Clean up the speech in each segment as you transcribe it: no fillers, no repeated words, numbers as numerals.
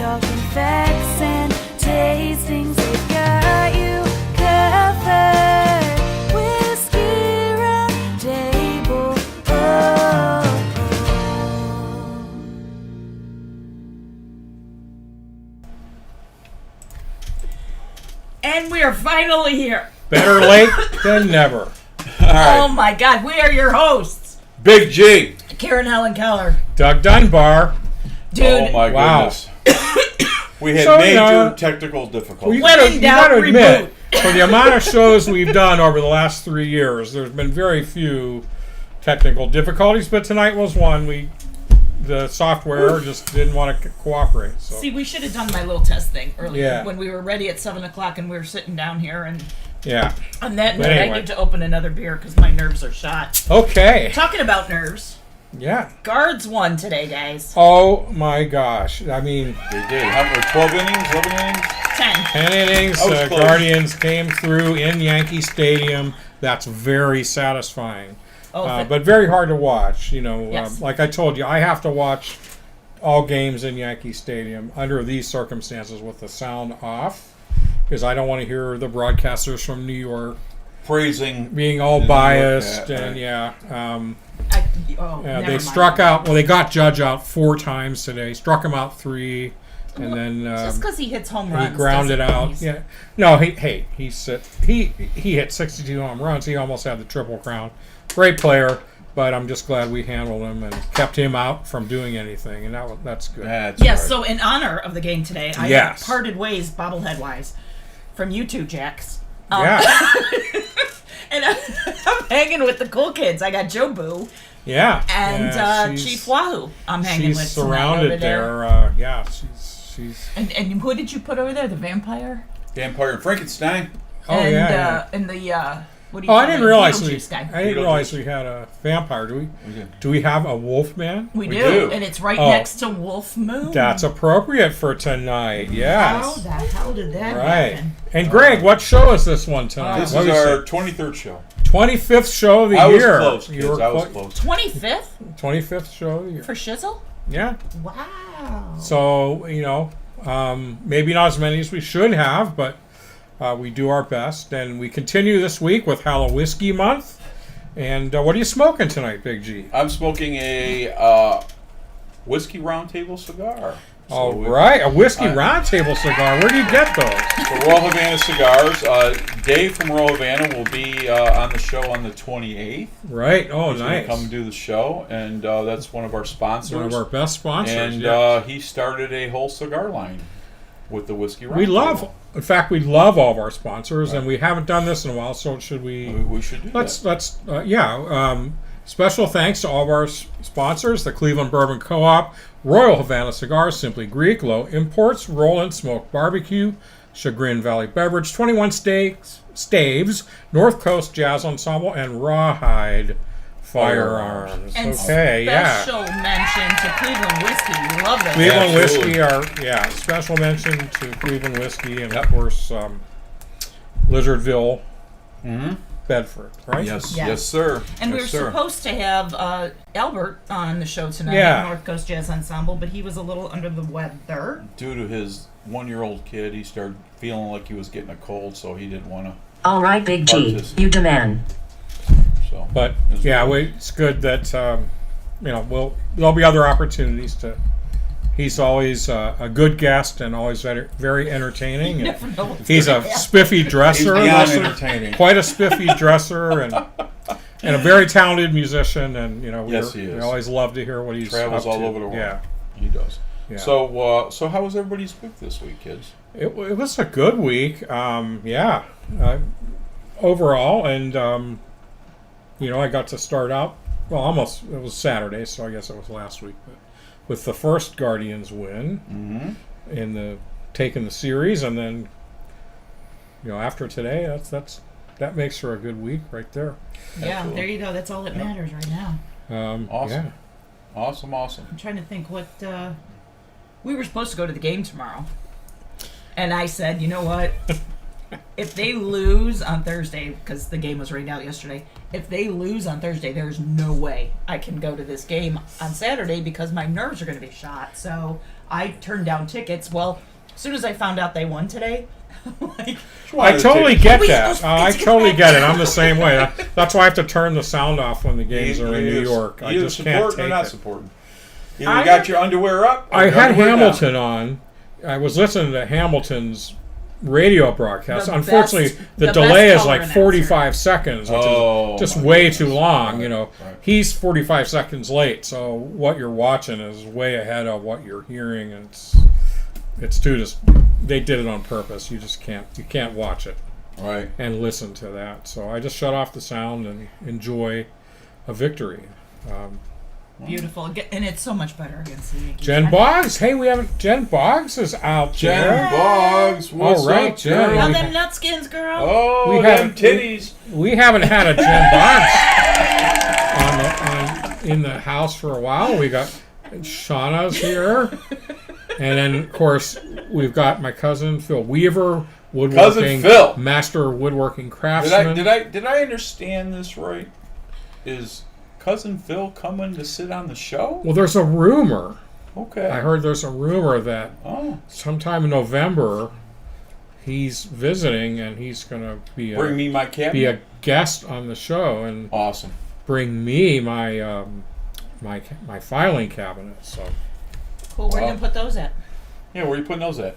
talking facts and tastings. They've got you covered. Whiskey Round Table. Oh. And we are finally here. Better late than never. Oh my God, we are your hosts. Big G. Karen Helen Keller. Doug Dunbar. Dude. Oh my Wow. goodness. We had So, major technical difficulties. You gotta Reboot. admit, for the amount of shows we've done over the last 3 years, there's been very few technical difficulties, but tonight was one. The software just didn't want to cooperate. So. See, we should have done my little test thing earlier Yeah. when we were ready at 7 o'clock and we were sitting down here. And Yeah. on that But note, anyway. I need to open another beer because my nerves are shot. Okay. Talking about nerves, Yeah. Guards won today, guys. Oh my gosh. I mean, They did. How many? 12 innings? 11 innings? 10. 10 innings. I was close. Guardians came through in Yankee Stadium. That's very satisfying. Oh, But very hard to watch. You know, Yes. like I told you, I have to watch all games in Yankee Stadium under these circumstances with the sound off because I don't want to hear the broadcasters from New York Praising. being all New York, biased. yeah, And yeah, never they mind. struck out. Well, they got Judge out 4 times today. Struck him out 3, and then Just because he hits home he runs. grounded doesn't mean out. he's- Yeah, no, he hit 62 home runs. He almost had the Triple Crown. Great player, but I'm just glad we handled him and kept him out from doing anything, and that's good. That's Yes, right. so in honor of the game today, I Yes. parted ways bobblehead-wise from you two, Jacks. Yeah, And I'm hanging with the cool kids. I got Joe Boo yeah, and yeah, Chief Wahoo. I'm hanging She's with tonight over surrounded there. there. Yeah, she's. And who did you put over there? The vampire? Vampire and Frankenstein. Oh and, yeah. And the what do you Oh, call I didn't it? realize Beetlejuice guy. I didn't realize we had a vampire. Do we have a wolf man? We We do, do. and it's right Oh. next to Wolf Moon. That's appropriate for tonight. How Yes. the hell did that Right. happen? And Greg, what show is this one tonight? This What is was our it? 23rd show. 25th show of the I was year. close, kids. You were I was clo- close. 25th 25th show of the year. for Shizzle? Yeah. Wow. So, maybe not as many as we should have, but we do our best. And we continue this week with Halloween Whiskey Month. And what are you smoking tonight, Big G? I'm smoking a Whiskey Roundtable cigar. All we- right, a Whiskey Roundtable cigar. Where do you get those? The Royal Havana Cigars. Dave from Royal Havana will be on the show on the 28th. Right. Oh, He's going nice. to come and do the show, and that's one of our sponsors. One of our best sponsors. And yeah. he started a whole cigar line with the Whiskey Roundtable. We love, in fact, we love all of our sponsors, and we haven't done this in a while. So should we? We should do that. Special thanks to all of our sponsors: the Cleveland Bourbon Co-op, Royal Havana Cigars, Simply Greek, Low Imports, Roll and Smoke Barbecue, Chagrin Valley Beverage, 21 Staves, North Coast Jazz Ensemble, and Rawhide Firearms. And Okay, yeah. special mention to Cleveland Whiskey. We love those. Cleveland Absolutely. Whiskey special mention to Cleveland Whiskey and of course Lizardville, Bedford, right? Yes, Yes. yes, sir. And we yes, were sir. supposed to have Albert on the show tonight Yeah. at North Coast Jazz Ensemble, but he was a little under the weather. Due to his 1-year-old kid, he started feeling like he was getting a cold, so he didn't want to. All right, Big G, Participate. you demand. So, But it's good that there'll be other opportunities to. He's always a good guest and always very entertaining. You And never know what's he's gonna a happen. spiffy dresser, He's beyond listen, entertaining. quite a spiffy dresser, and a very talented musician. And Yes, he we is. always love to hear what he's Travels up all to. over the world. Yeah, he does. yeah. So how was everybody's week this week, kids? It was a good week, overall, and I got to start out. Well, almost it was Saturday, so I guess it was last week, but with the first Guardians win in taking the series, and then after today, that makes for a good week right there. Yeah, Absolutely. there you go. That's all that matters right now. Awesome. Yeah. Awesome. I'm trying to think what we were supposed to go to the game tomorrow, and I said, you know what? if they lose on Thursday, because the game was rained out yesterday, if they lose on Thursday, there's no way I can go to this game on Saturday because my nerves are going to be shot. So I turned down tickets. Well, as soon as I found out they won today, like, I totally get We- that. I totally get it. I'm the same way. That's why I have to turn the sound off when the games are in New York. I Either just can't supporting take or not it. supporting. Either you got your underwear up. Or I your had underwear Hamilton down. on. I was listening to Hamilton's radio broadcast. The Unfortunately, best- the the delay best is like color 45 seconds, which Oh, is just my way goodness. too long. Right, You know, right. he's 45 seconds late, so what you're watching is way ahead of what you're hearing, and it's too just. They did it on purpose. You just can't watch it Right. and listen to that. So I just shut off the sound and enjoy a victory. beautiful. And it's so much better against the Yankees. Jen Boggs, hey, Jen Boggs is out Jen there. Boggs. What's All right, up, Jen. girl? Now them nutskins, girl. Oh, We them haven't- titties. We haven't had a Jen Boggs in the house for a while. We got Shauna's here, and then of course we've got my cousin Phil Weaver, woodworking Phil. master woodworking craftsman. Did I understand this right? Is Cousin Phil coming to sit on the show? Well, there's a rumor. Okay. I heard there's a rumor that Oh, sometime in November he's visiting and he's going to bring me my cabinet. be a guest on the show and Awesome. bring me my my filing cabinet. So Cool. Where are you Wow. going to put those at? Yeah, where are you putting those at?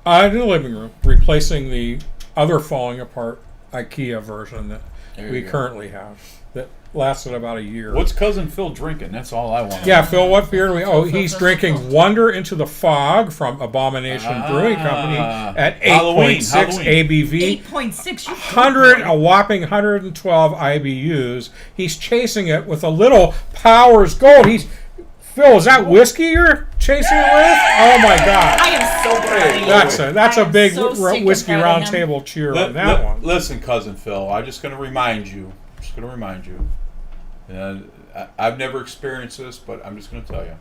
in the living room, replacing the other falling apart IKEA version that There we you go. currently have that lasted about a year. What's Cousin Phil drinking? That's all I want. Yeah, Phil, what beer do we? Oh, he's Phil. drinking Wonder Into the Fog from Abomination Brewing Company at 8.6 Halloween. ABV. 8.6. You 100, a whopping 112 IBUs. He's chasing it with a little Powers Gold. Phil, is that whiskey you're chasing it with? Oh my God! I am so proud of you. That's I a am big so stinking whiskey proud of round him. table cheer on that one. Listen, Cousin Phil, I'm just going to remind you. And I've never experienced this, but I'm just going to tell you.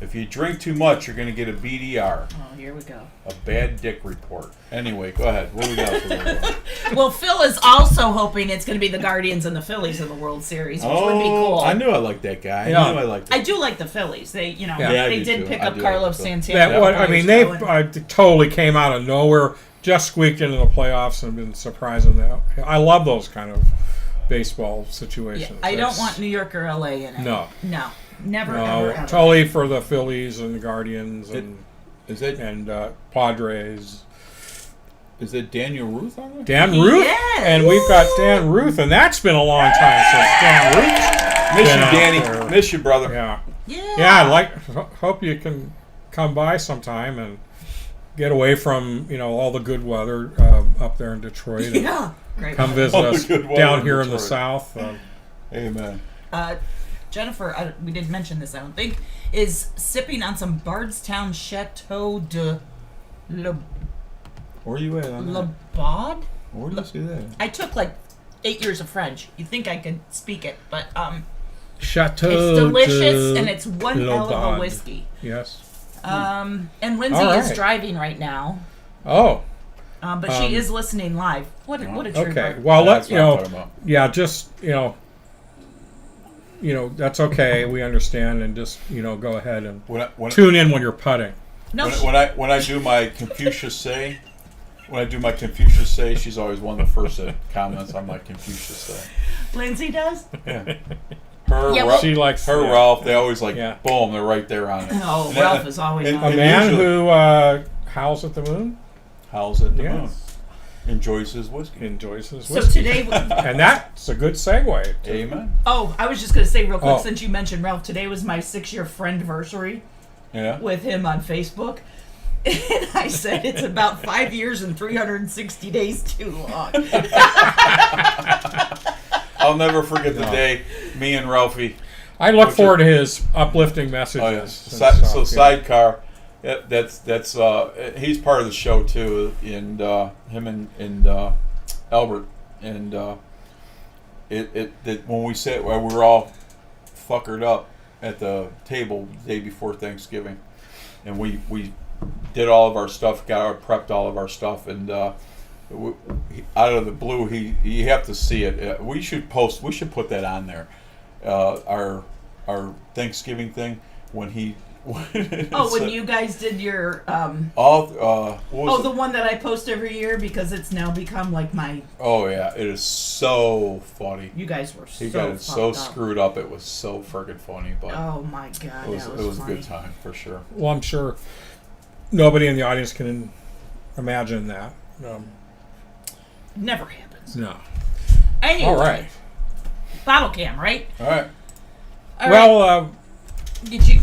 If you drink too much, you're going to get a BDR, Oh, here we go. a bad dick report. Anyway, go ahead. What do we got for you? Well, Phil is also hoping it's going to be the Guardians and the Phillies in the World Series, which would be cool. I knew I liked that guy. Yeah. I knew I liked I that. do like the Phillies. They, Yeah, I they do did too. pick I up do Carlos like Santana. That what I mean, they Years ago, totally came out of nowhere, just squeaked into the playoffs and been surprising. I love those kind of baseball yeah, situations. I don't That's- want New York or LA in it. No. Never, No, ever, ever. totally for the Phillies and the Guardians Is that and Padres. is that Daniel Ruth on there? Dan Ruth, Yes. and we've got Dan Ruth, and that's been a long time since Dan Ruth. Miss you, been out Danny. there. Miss you, brother. Yeah, Yeah. yeah. Hope you can come by sometime and get away from all the good weather up there in Detroit. And Yeah. Great. come visit All the us good weather down in here in the Detroit. south. Amen. Jennifer, we didn't mention this, I don't think, is sipping on some Bardstown Chateau de Where are you at on that? Labaude. Where do you see that? I took like 8 years of French. You'd think I could speak it, but Chateau. it's delicious de and it's one hell of a Labaude. whiskey. Yes. And Lindsay All is right. driving right now, Oh. but she is listening live. What a trooper. Okay. Well, That's let's what I'm talking about. Yeah, just that's okay. We understand, and just go ahead and When tune in when you're putting. No, when I do my Confucius say, she's always one of the first that comments on my Confucius say. Lindsay does. Yeah. Her, Yeah, Ralph, She likes her, yeah. Ralph. They always Yeah. boom. They're right there on it. Oh, And Ralph that- is always and- on. A and man usually- who howls at the moon howls at the Yes. moon, enjoys his whiskey. enjoys his So whiskey. today, And that's a good segue. Amen. I was just gonna say real quick, Oh. since you mentioned Ralph, today was my 6-year friendversary Yeah. with him on Facebook. And I said it's about 5 years and 360 days too long. I'll never forget the No. day me and Ralphie. I look Which forward to his uplifting messages. Oh and yes. stuff, So yeah. sidecar. That's he's part of the show too, and him and Albert, and that when we sat, we were all fuckered up at the table the day before Thanksgiving, and we did all of our stuff, prepped all of our stuff, and out of the blue, you have to see it. We should put that on there. Our Thanksgiving thing when he. When you guys did your the one that I post every year because it's now become like my. Oh yeah, it is so funny. You guys were He got it so screwed up. It was so friggin' funny, but oh my god, it was a good time for sure. Well, I'm sure nobody in the audience can imagine that. Never happens. No. Anyway, All right. Bottle cam, right? All right. All Well, right. Did you?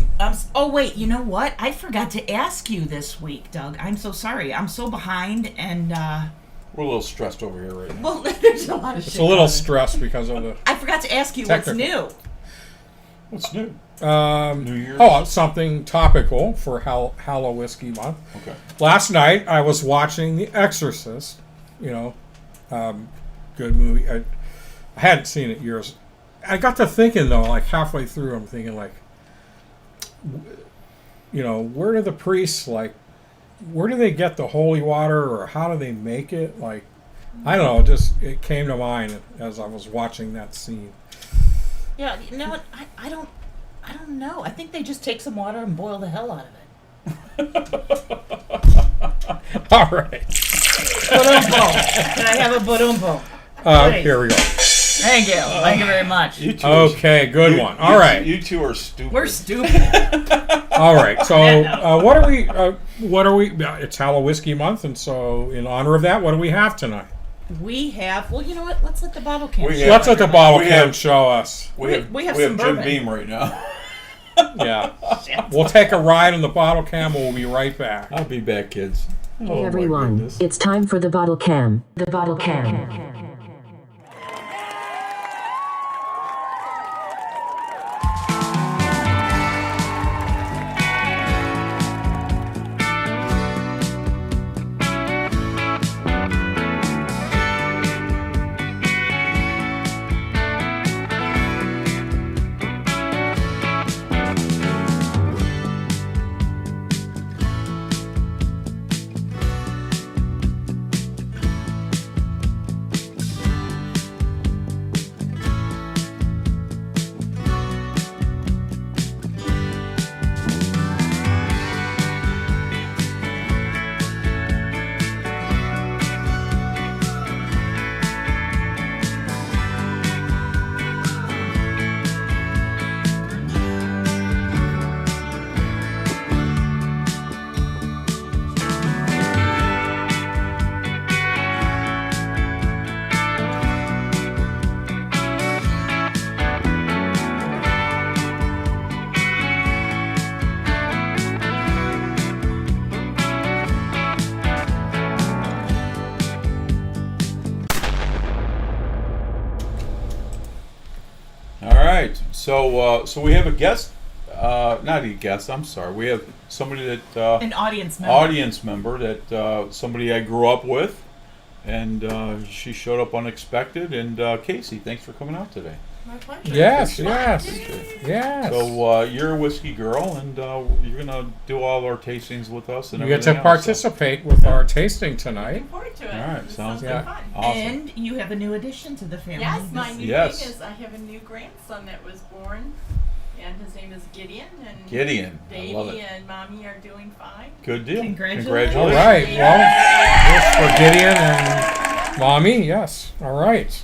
Oh wait, you know what? I forgot to ask you this week, Doug. I'm so sorry. I'm so behind, and We're a little stressed over here right now. well, there's a lot of shit. it's a little going on. stressed because of the. I forgot to ask you Technical. what's new. What's new? New Year's? Oh, something topical for Hallow Whiskey Month. Okay. Last night I was watching The Exorcist. You know, good movie. I hadn't seen it years. I got to thinking though, like halfway through, I'm thinking like, you know, where do the priests where do they get the holy water, or how do they make it? Like, I don't know. It came to mind as I was watching that scene. Yeah, you know what? I don't know. I think they just take some water and boil the hell out of it. All right. Ba-dum-bum. Can I have a ba-dum-bum? Please. Here we go. Thank you. Thank you very much. You two Okay, good one. All right. You two are stupid. We're stupid. All right. So, what are we? It's Hallow Whiskey Month, and so in honor of that, what do we have tonight? We have. Well, you know what? Let's let the bottle cam. We show have- Let's let the bottle We cam have- show us. We have we some have Jim bourbon. Beam right now. Yeah. We'll take a ride in the bottle cam. We'll be right back. I'll be back, kids. Hey Oh, my everyone, goodness. it's time for the bottle cam. The bottle cam. All right. So we have a guest. Not a guest. I'm sorry. We have somebody that An audience member. audience member that somebody I grew up with, and she showed up unexpected. And Casey, thanks for coming out today. My pleasure. Yes, It's yes, fun. yes. So you're a whiskey girl, and you're gonna do all our tastings with us. And You get everything to else, participate with our tasting tonight. Looking forward to it. All right, This sounds like good. fun. Awesome. And you have a new addition to the family. Yes, my new Yes. thing is I have a new grandson that was born, and his name is Gideon. And Gideon, I baby love it. and mommy are doing fine. Good deal. Congratulations. All right. Well, yes, for Gideon and Mommy. Yes. All right.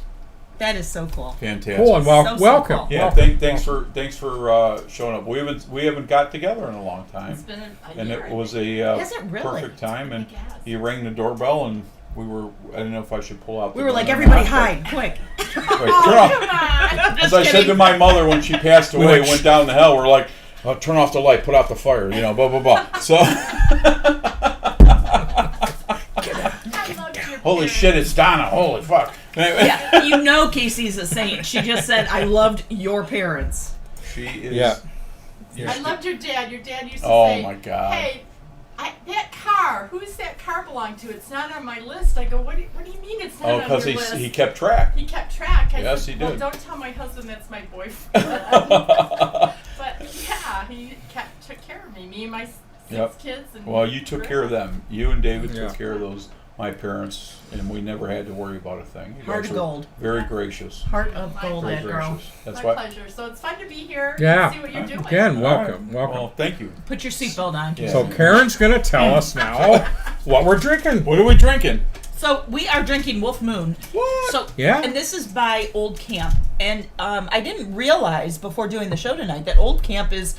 That is so cool. Fantastic. Cool and So welcome. cool. Yeah, welcome. thanks for showing up. We haven't got together in a long time, It's been a and year. it was a Is it really? perfect time. And I guess. he rang the doorbell, and we were. I didn't know if I should pull out. We the were like, gun or everybody not, hide, quick. but- Wait, turn off. Come on. As I said to my mother when she passed away, like- went down the hell. We're like, oh, turn off the light, put out the fire, blah blah blah. So I loved your holy parents. shit, it's Donna. Holy fuck. Anyway, Yeah, you know Casey's a saint. She just said, I loved your parents. she is. Yeah. I loved your dad. Your dad used to Oh, say, my God. "Hey, that car. Who's that car belong to? It's not on my list." I go, "What do you mean it's not Oh, on because your list?" he kept track. He kept track. I Yes, said, he well, did. don't tell my husband that's my boyfriend. But yeah, he took care of me and my 6 Yep. kids. And Well, you took care of them. You and David Yeah. took care of those. my parents, and we never had to worry about a thing. You Heart guys of were gold. Very gracious. Heart of gold, Very that girl. gracious. That's My why. pleasure. So it's fun to be here. Yeah. And see what you're doing. Again, All right. welcome. Well, thank you. Put your seatbelt on. Yeah. So Karen's going to tell us now what we're drinking. What are we drinking? So we are drinking Wolf Moon. What? So Yeah. and this is by Old Camp, and I didn't realize before doing the show tonight that Old Camp is,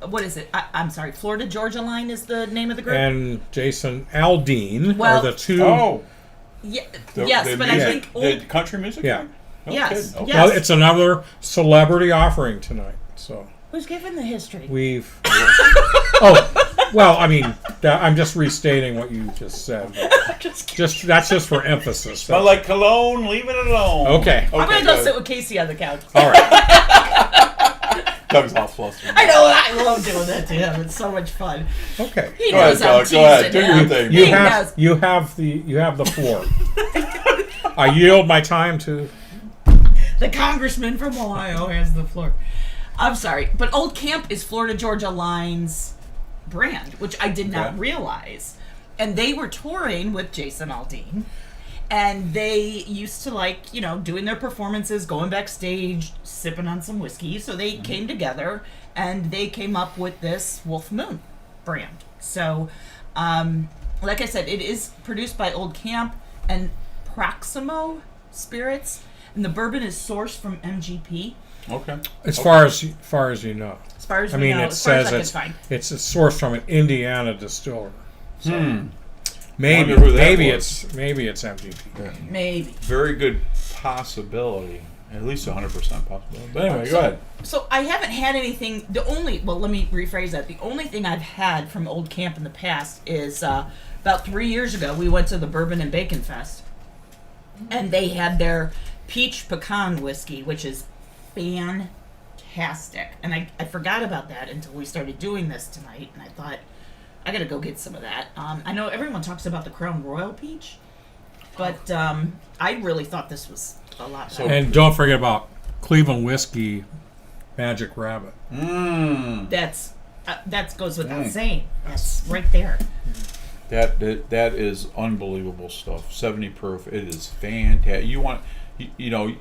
what is it? I'm sorry, Florida Georgia Line is the name of the group. And Jason Aldean Well- are the two. Oh. Yeah, The, yes, the but music, I think the Old. country music. Yeah. guy? No Yes, kidding. Okay. yes. Well, it's another celebrity offering tonight. So Who's given the history? we've. Oh, well, I mean, I'm just restating what you just said. Just kidding. That's just for emphasis. Smell like cologne. Leave it alone. Okay. I'm gonna go go ahead. sit with Casey on the couch. All right. Doug's all flustered. I know, I love doing that to him. It's so much fun. Okay. He Go ahead, knows I'm Doug. Go ahead. teasing Do your him. thing. You He have knows. you have the floor. I yield my time to. The congressman from Ohio has the floor. I'm sorry, but Old Camp is Florida Georgia Line's brand, which I did not Okay. realize. And they were touring with Jason Aldean, and they used to doing their performances, going backstage, sipping on some whiskey. So they came together and they came up with this Wolf Moon brand. So, like I said, it is produced by Old Camp and Proximo Spirits, and the bourbon is sourced from MGP. Okay. As far as you know. As far as I we mean, know, it as far as says I can it's find. it's a source from an Indiana distiller. Hmm. Maybe Wonder who that was. it's MGP. Maybe. Very good possibility. At least 100% possibility. But anyway, go ahead. So I haven't had anything. Let me rephrase that. The only thing I've had from Old Camp in the past is about 3 years ago we went to the Bourbon and Bacon Fest, and they had their peach pecan whiskey, which is fantastic. And I forgot about that until we started doing this tonight, and I thought I gotta go get some of that. I know everyone talks about the Crown Royal peach, but I really thought this was a lot better. And don't forget about Cleveland whiskey, Magic Rabbit. Mmm. That goes without saying. That's right there. That is unbelievable stuff. 70 proof. It is fantastic. You want,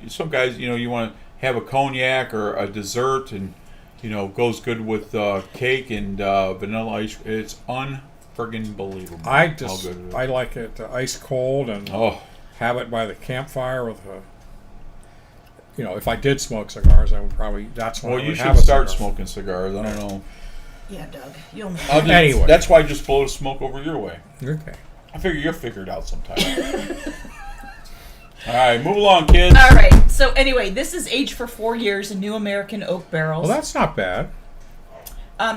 some guys, you want to have a cognac or a dessert, and goes good with cake and vanilla ice. It's unfriggin' believable. I how just good it is. I like it ice cold and Oh, have it by the campfire with a. If I did smoke cigars, I would probably. That's when well, I you would should have a start cigar. smoking cigars. I don't know. Yeah, Doug. You'll know. Anyway. That's why I just blow the smoke over your way. Okay. I figure you'll figure it out sometime. All right, move along, kids. All right. So anyway, this is aged for 4 years in New American oak barrels. Well, that's not bad.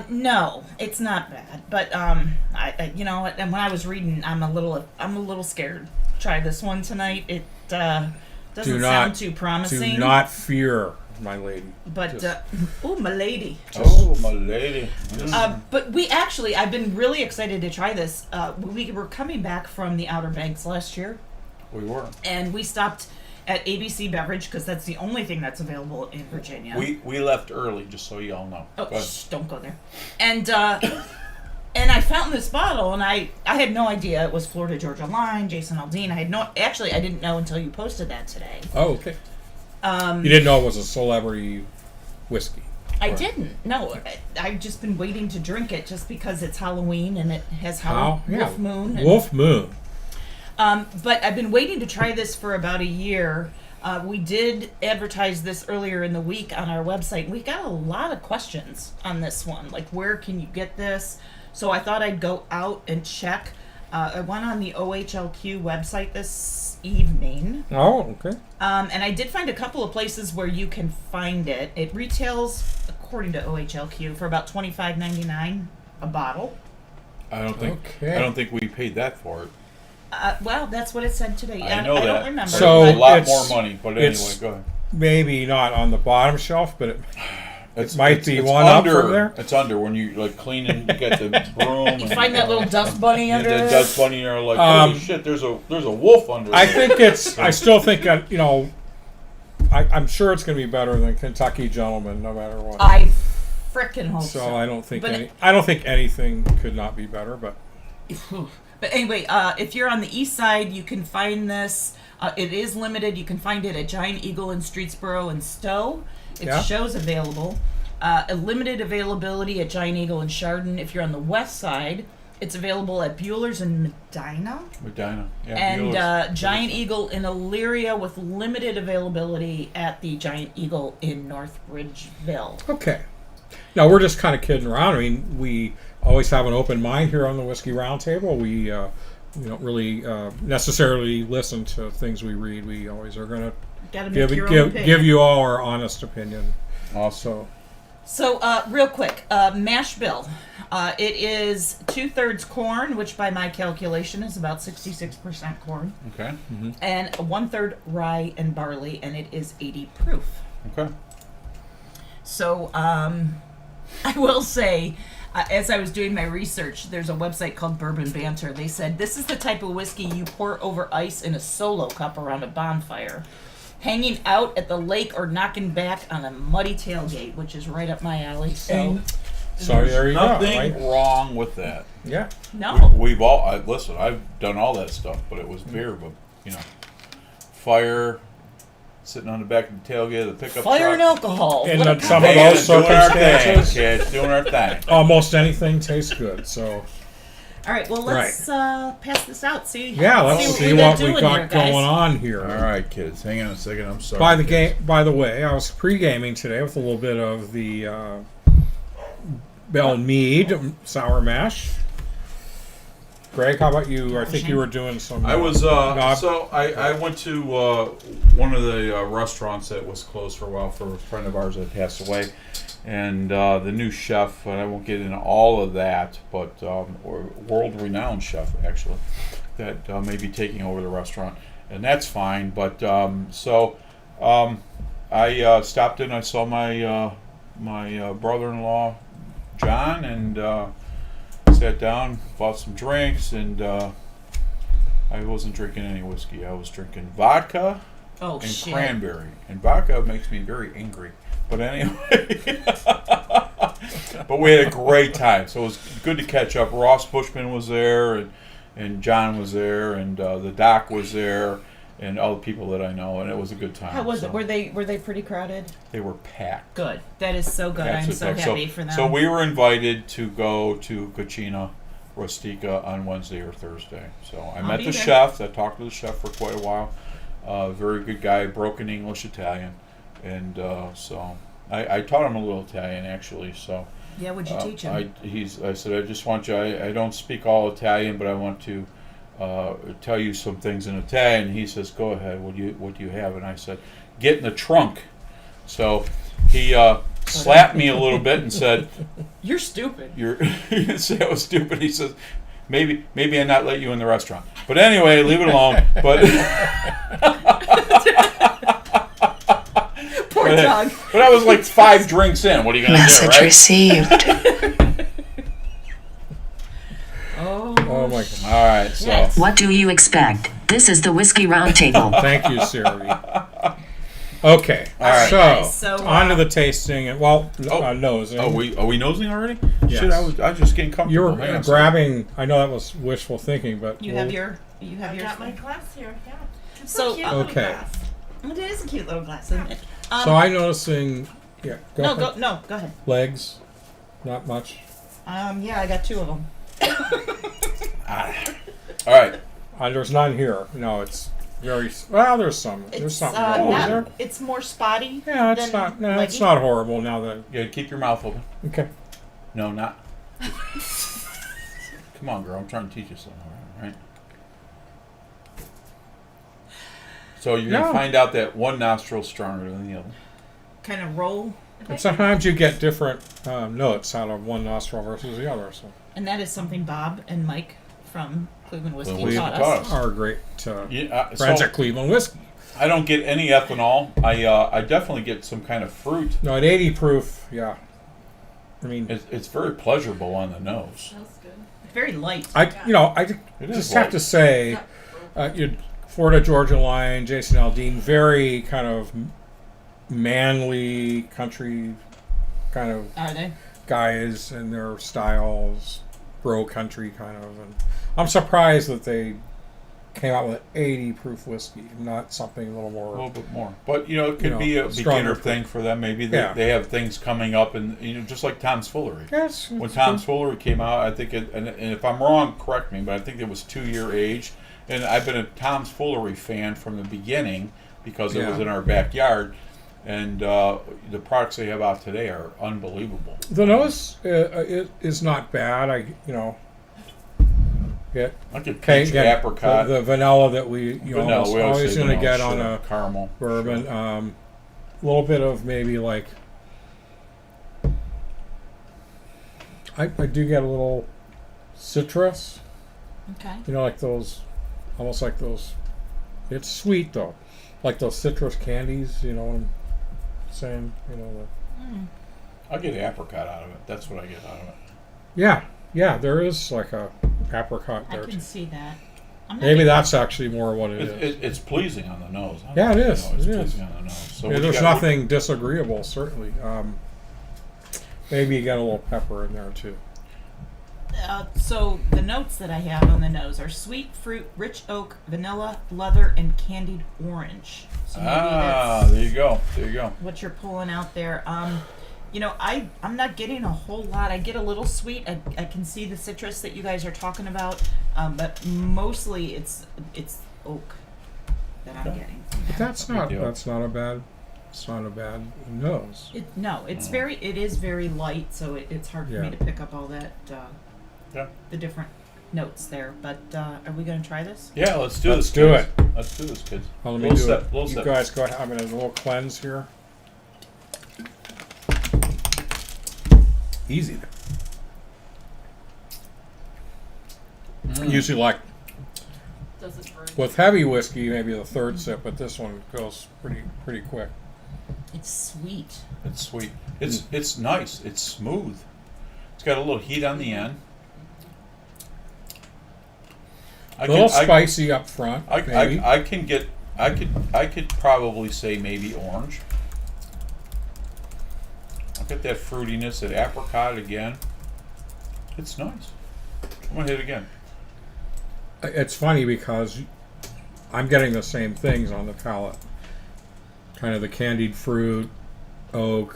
No, it's not bad. But I and when I was reading, I'm a little scared. Try this one tonight. It doesn't sound too promising. Do not fear, my lady. But Just- oh, my lady. Oh, my lady. But I've been really excited to try this. We were coming back from the Outer Banks last year, We were. and we stopped at ABC Beverage because that's the only thing that's available in Virginia. We left early, just so you all know. Oh, Go ahead. shh, don't go there. And I found this bottle, and I had no idea it was Florida Georgia Line, Jason Aldean. I didn't know until you posted that today. Oh, okay. You didn't know it was a celebrity whiskey. I didn't. No, I've just been waiting to drink it just because it's Halloween and it has Wolf Moon. And, Wolf Moon. but I've been waiting to try this for about a year. We did advertise this earlier in the week on our website. We got a lot of questions on this one, like where can you get this? So I thought I'd go out and check. I went on the OHLQ website this evening, Oh, okay. and I did find a couple of places where you can find it. It retails, according to OHLQ, for about $25.99 a bottle. I don't think we paid that for it. Well, that's what it said today. I know I that. don't remember. So- a lot it's- more money, but anyway, it's- go ahead. Maybe not on the bottom shelf, but It's, might be one up under, from there. It's under when you cleaning. You get the broom. You find that little dust bunny and under the there? dust bunny. You're like, holy shit! There's a wolf under. I there. think I still think I'm sure it's going to be better than Kentucky Gentleman, no matter what. I frickin' hope so. So I don't think But I don't think anything could not be better, but But anyway, if you're on the east side, you can find this. It is limited. You can find it at Giant Eagle in Streetsboro and Stowe. It Yeah. shows available. A limited availability at Giant Eagle in Chardon. If you're on the west side, it's available at Bueller's in Medina. Medina. Yeah, And Bueller's. Giant Eagle in Elyria with limited availability at the Giant Eagle in North Ridgeville. Okay. Now, we're just kind of kidding around. I mean, we always have an open mind here on the Whiskey Roundtable. We don't really necessarily listen to things we read. We always are going Gotta to make your own opinion. give you all our honest opinion. Also, So, real quick, mash bill. It is 2/3 corn, which by my calculation is about 66% corn, okay. and 1/3 rye and barley, and it is 80 proof. Okay. So, I will say, as I was doing my research, there's a website called Bourbon Banter. They said this is the type of whiskey you pour over ice in a solo cup around a bonfire, hanging out at the lake or knocking back on a muddy tailgate, which is right up my alley. So, So there you go. Nothing Right? wrong with that. Yeah. no. We've all listen. I've done all that stuff, but it was beer. But fire, sitting on the back of the tailgate of the pickup Fire truck. and alcohol. In What a the- some of Hey, those doing our thing, circumstances, kids, doing our thing. almost anything tastes good. So All right, well, let's pass this out. See, yeah, let's see we what doing we got here, guys. going on here. All right, kids. Hang on a second. I'm sorry. By the way, I was pre-gaming today with a little bit of the Bell Mead sour mash. Greg, how about you? I think you were doing some. I was knob- so I went to one of the restaurants that was closed for a while for a friend of ours that passed away, and the new chef, and I won't get into all of that, but or world-renowned chef actually, that may be taking over the restaurant, and that's fine. But I stopped in. I saw my my brother-in-law John, and sat down, bought some drinks, and I wasn't drinking any whiskey. I was drinking vodka Oh, and shit. cranberry. And vodka makes me very angry. But anyway, but we had a great time. So it was good to catch up. Ross Bushman was there, and John was there, and the doc was there, and all the people that I know, and it was a good time. How was So it? Were they pretty crowded? They were packed. Good. That is so good. I'm Absolutely so packed. happy for them. So we were invited to go to Cucina Rustica on Wednesday or Thursday. So I met be the there. chef. I talked to the chef for quite a while. Very good guy, broken English Italian, and so I taught him a little Italian actually. So Yeah, would you teach him? I said I just want you. I don't speak all Italian, but I want to tell you some things in Italian. He says, "Go ahead. What do you have?" And I said, "Get in the trunk." So he slapped me a little bit and said, You're stupid. "You're." He didn't say I was stupid. He says, "Maybe I not let you in the restaurant." But anyway, leave it alone. But Poor dog. but I was like 5 drinks in. What are you gonna do, Message right? received. Oh. Oh my God! All right. So Yes. What do you expect? This is the Whiskey Roundtable. Thank you, Siri. Okay, All right. so, Guys, so, on to the tasting and nosing. are we nosing already? Yes. Shit, I was just getting comfortable. You were Hang on a second. grabbing. I know that was wishful thinking, but You have your. I yours. got my glass here. Yeah. It's So, a cute little okay. glass. It is a cute little glass, isn't it? So I'm noticing. Yeah, go No, ahead. go ahead. Legs, not much. Yeah, I got 2 of them. All right. There's none here. No, it's very well. There's some. There's It's something wrong not, there. it's more spotty. Yeah, it's than not. No, it's leggy. not horrible. Now that Yeah, keep your mouth open. okay. No, not. Come on, girl. I'm trying to teach you something, all right? So you're gonna No. find out that one nostril's stronger than the other. Kind of roll, And sometimes you get different notes out of one nostril versus the other. So and that is something Bob and Mike from Cleveland Whiskey Cleveland taught taught us. us. our great Yeah, friends so at Cleveland Whiskey. I don't get any ethanol. I definitely get some kind of fruit. No, at 80 proof. Yeah. I mean, It's very pleasurable on the nose. Smells good. Very light. I It is just have light. to say, Florida Georgia Line, Jason Aldean, very kind of manly country kind of Are they? guys and their styles. grow country kind of. And I'm surprised that they came out with an 80 proof whiskey, not something a little A more. little bit more, but it could know, be a stronger beginner thing for them. Maybe they, Yeah. they have things coming up, and just like Tom's Foolery. Yes. When Tom's Foolery came out, I think and if I'm wrong, correct me, but I think it was 2-year age. And I've been a Tom's Foolery fan from the beginning because it was Yeah. in our backyard. And the products they have out today are unbelievable. The nose is not bad. Get I could okay, peach again, apricot. the vanilla that we Vanilla, we always say going to vanilla, get on sure. a Caramel bourbon. sure. A little bit of maybe like I do get a little citrus. Okay. Like those, almost like those. It's sweet though, like those citrus candies. You know what I'm saying? I get apricot out of it. That's what I get out of it. Yeah. There is like a apricot I there can too. see that. I'm not Maybe even- that's actually more what it is. It's pleasing on the nose. Yeah, it is. It's It is. pleasing on the nose. So Yeah, what do you there's got? nothing disagreeable, certainly. Maybe you get a little pepper in there too. So the notes that I have on the nose are sweet fruit, rich oak, vanilla, leather, and candied orange. So maybe that's There you go. There you go. what you're pulling out there. I'm not getting a whole lot. I get a little sweet. I can see the citrus that you guys are talking about, but mostly it's oak that I'm Okay. getting. But that's not deal. a bad nose. It is very light, so it's hard for me Yeah. to pick up all that Yeah. the different notes there. But are we gonna try this? Yeah, let's do Let's this. do kids. it. Let's do this, kids. Well, let me Little do step, it. little You step. guys go ahead. I'm gonna do a little cleanse here. Easy. Usually, like Does it burn? with heavy whiskey, maybe the third sip, but this one goes pretty quick. It's sweet. It's sweet. It's nice. It's smooth. It's got a little heat on the end. A little spicy up front, maybe. I could probably say maybe orange. I get that fruitiness, that apricot again. It's nice. I'm gonna hit it again. It's funny because I'm getting the same things on the palate. Kind of the candied fruit, oak,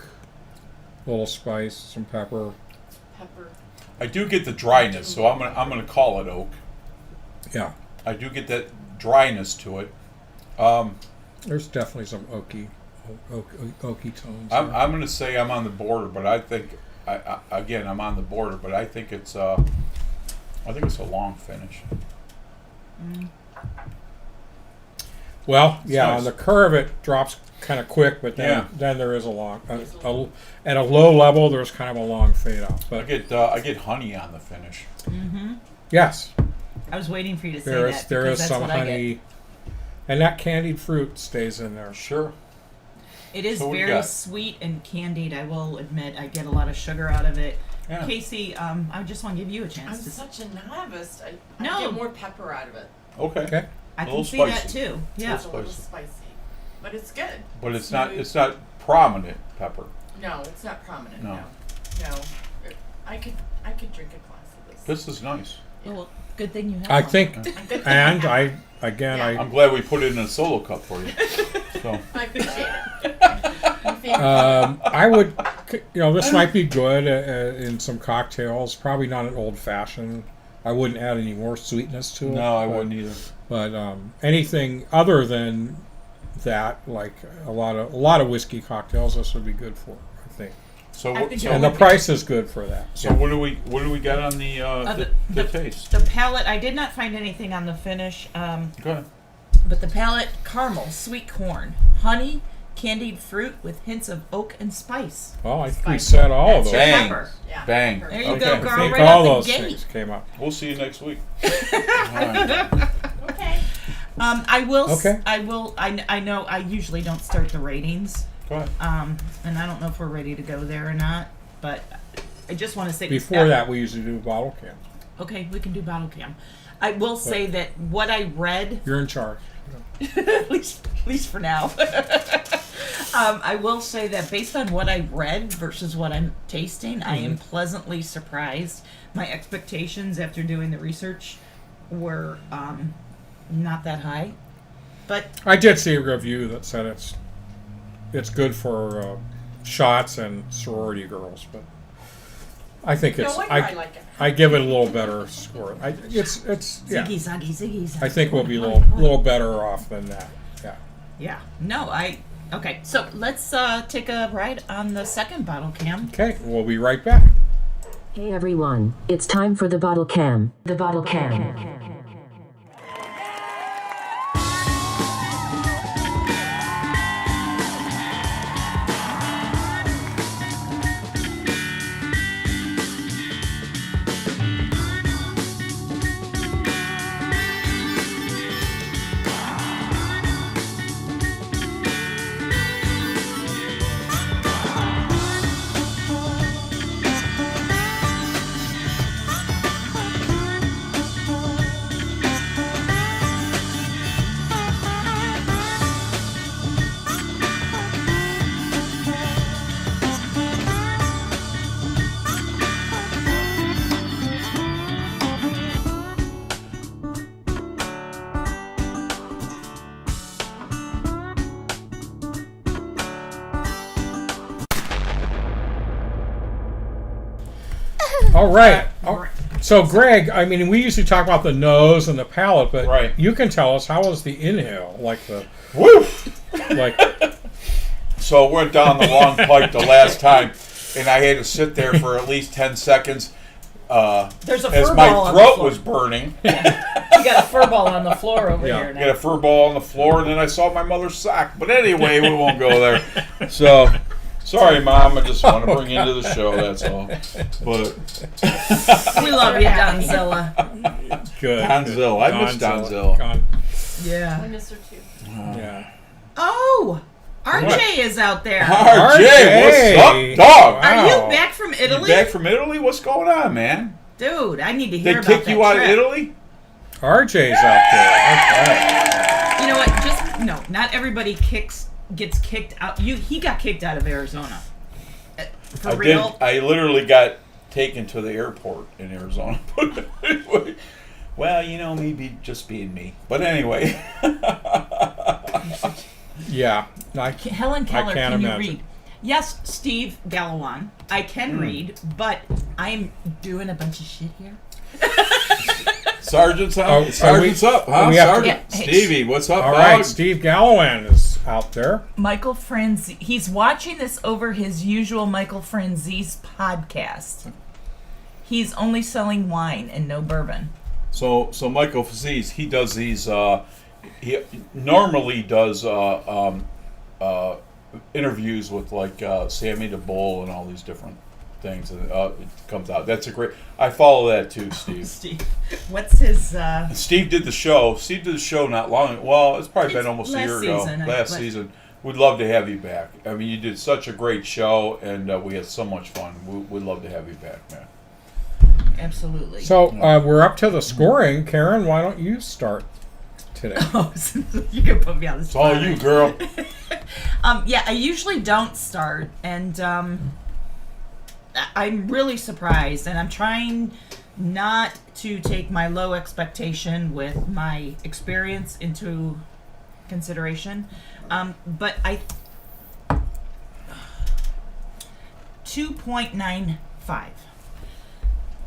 a little spice, some pepper. Pepper. I do get the dryness, so I'm gonna call it oak. Yeah, I do get that dryness to it. there's definitely some oaky tones. I'm gonna say I'm on the border, but I think I'm on the border, but I think it's a long finish. Well, yeah, nice. on the curve it drops kind of quick, but then Yeah. there is a long at a low level. There's kind of a long fade out. I But get honey on the finish. yes, I was waiting for you to say there that. is there because is that's some what I get. honey, and that candied fruit stays in there. Sure. It is So what do you very got? sweet and candied. I will admit, I get a lot of sugar out of it. Yeah. Casey, I just want to give you a I'm chance to. such a novice. I No. get more pepper out of it. Okay. Okay, I a can little see that spicy. too. Yeah. It's a little Spicy. spicy, but it's good. But it's Smooth. not prominent pepper. No, it's not prominent. No. No. I could drink a glass of this. This is nice. Well, good thing you have. I one. think, A good thing and I have. I'm glad we put it in a solo cup for you. So I appreciate it. I would, this might be good in some cocktails. Probably not an old fashioned. I wouldn't add any more sweetness to it. no, I but- wouldn't either. But anything other than that, like a lot of whiskey cocktails, this would be good for. I think, So I think it and would the be. price is good for that. So what do we got on the taste? The palate, I did not find anything on the finish. Go ahead. But the palate, caramel, sweet corn, honey, candied fruit with hints of oak and spice. Well, I think we Spice. said all of That's those. your Bang. pepper. Yeah. Bang. There you Okay. go, I girl. think right all out those the gate. things came up. We'll see you next week. All right. Okay. I will. Okay. I will. I know. I usually don't start the ratings. Go ahead. And I don't know if we're ready to go there or not. But I just want to say Before that, we usually do bottle cam. Okay, we can do bottle cam. I will say that what I read, You're in charge. at least for now. I will say that based on what I read versus what I'm tasting, I am pleasantly surprised. My expectations after doing the research were not that high. But I did see a review that said it's good for shots and sorority girls, but I think No it's wonder I like it. I give it a little better score. It's yeah. ziggy zaggy. I think we'll be a little better off than that. Yeah. Yeah. No, okay. So let's take a ride on the second bottle cam. Okay, we'll be right back. Hey everyone, it's time for the bottle cam. The bottle cam. All right. So, Greg, I mean, we usually talk about the nose and the palate, but Right. you can tell us, how was the inhale? Like the Woof! like. So it went down the long pipe the last time, and I had to sit there for at least 10 seconds There's a as fur my ball on the throat floor. was burning. You got a fur ball on the floor over Yeah. here now. Get a fur ball on the floor, and then I saw my mother's sock. But anyway, we won't go there. So, sorry, Mom. I just want to bring you into the show. That's all. But We love you, Donzilla. Good. Donzilla. I miss Donzilla. Donzilla. Yeah. I miss her too. Yeah. Oh, RJ What? is out there. RJ, what's up, dog? Are Wow. you back from You Italy? back from Italy? What's going on, man? Dude, I need to They hear about kick that you out of trip. Italy? RJ's out there. You know what? Just no. Not everybody gets kicked out. He got kicked out of Arizona. For real. I literally got taken to the airport in Arizona. Well, maybe just being me. But anyway. Yeah. Helen Keller, can't can you imagine. read? Yes, Steve Galawan. I can read, but I'm doing a bunch of shit here. Sergeant's up. Oh, so Sergeant's up, huh? we have to- Sergeant. Yeah, hey, Stevie, what's up, All dog? right, Steve Gallivan is out there. Michael Franzi. He's watching this over his usual Michael Franzese podcast. He's only selling wine and no bourbon. So Michael Faziz, he does these. He normally does interviews with like Sammy the Bull and all these different things, and it comes out. That's a great. I follow that too, Steve. Steve, what's his? Steve did the show. Steve did the show not long. Well, it's probably been It's almost a last year ago. season, Last season. We'd love to have you back. I mean, you did such a great show, and we had so much fun. We'd love to have you back, man. Absolutely. So we're up to the scoring. Karen, why don't you start today? Oh, you can put me on the It's all spot. you, girl. Yeah, I usually don't start, and I'm really surprised, and I'm trying not to take my low expectation with my experience into consideration. But 2.95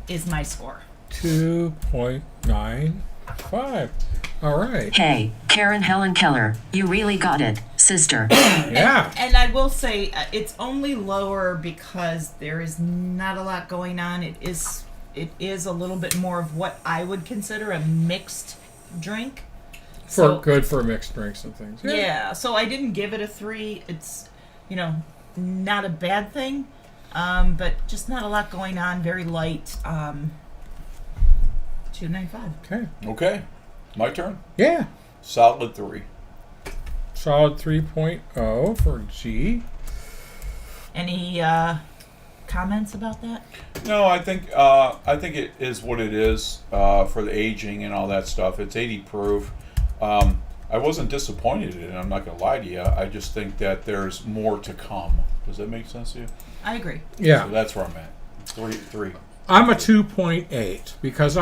is my score. 2.95. All right. Hey, Karen Helen Keller, you really got it, sister. Yeah. And I will say it's only lower because there is not a lot going on. It is a little bit more of what I would consider a mixed drink. Good for mixed drinks and things. Yeah, so I didn't give it a 3. It's, not a bad thing, but just not a lot going on. Very light. 2.95. Okay. Okay, my turn. Yeah. Solid 3. Solid 3.0 for G. Any comments about that? No, I think it is what it is for the aging and all that stuff. It's 80 proof. I wasn't disappointed in it. I'm not gonna lie to you. I just think that there's more to come. Does that make sense to you? I agree. Yeah. So that's where I'm at. Three. I'm a 2.8 because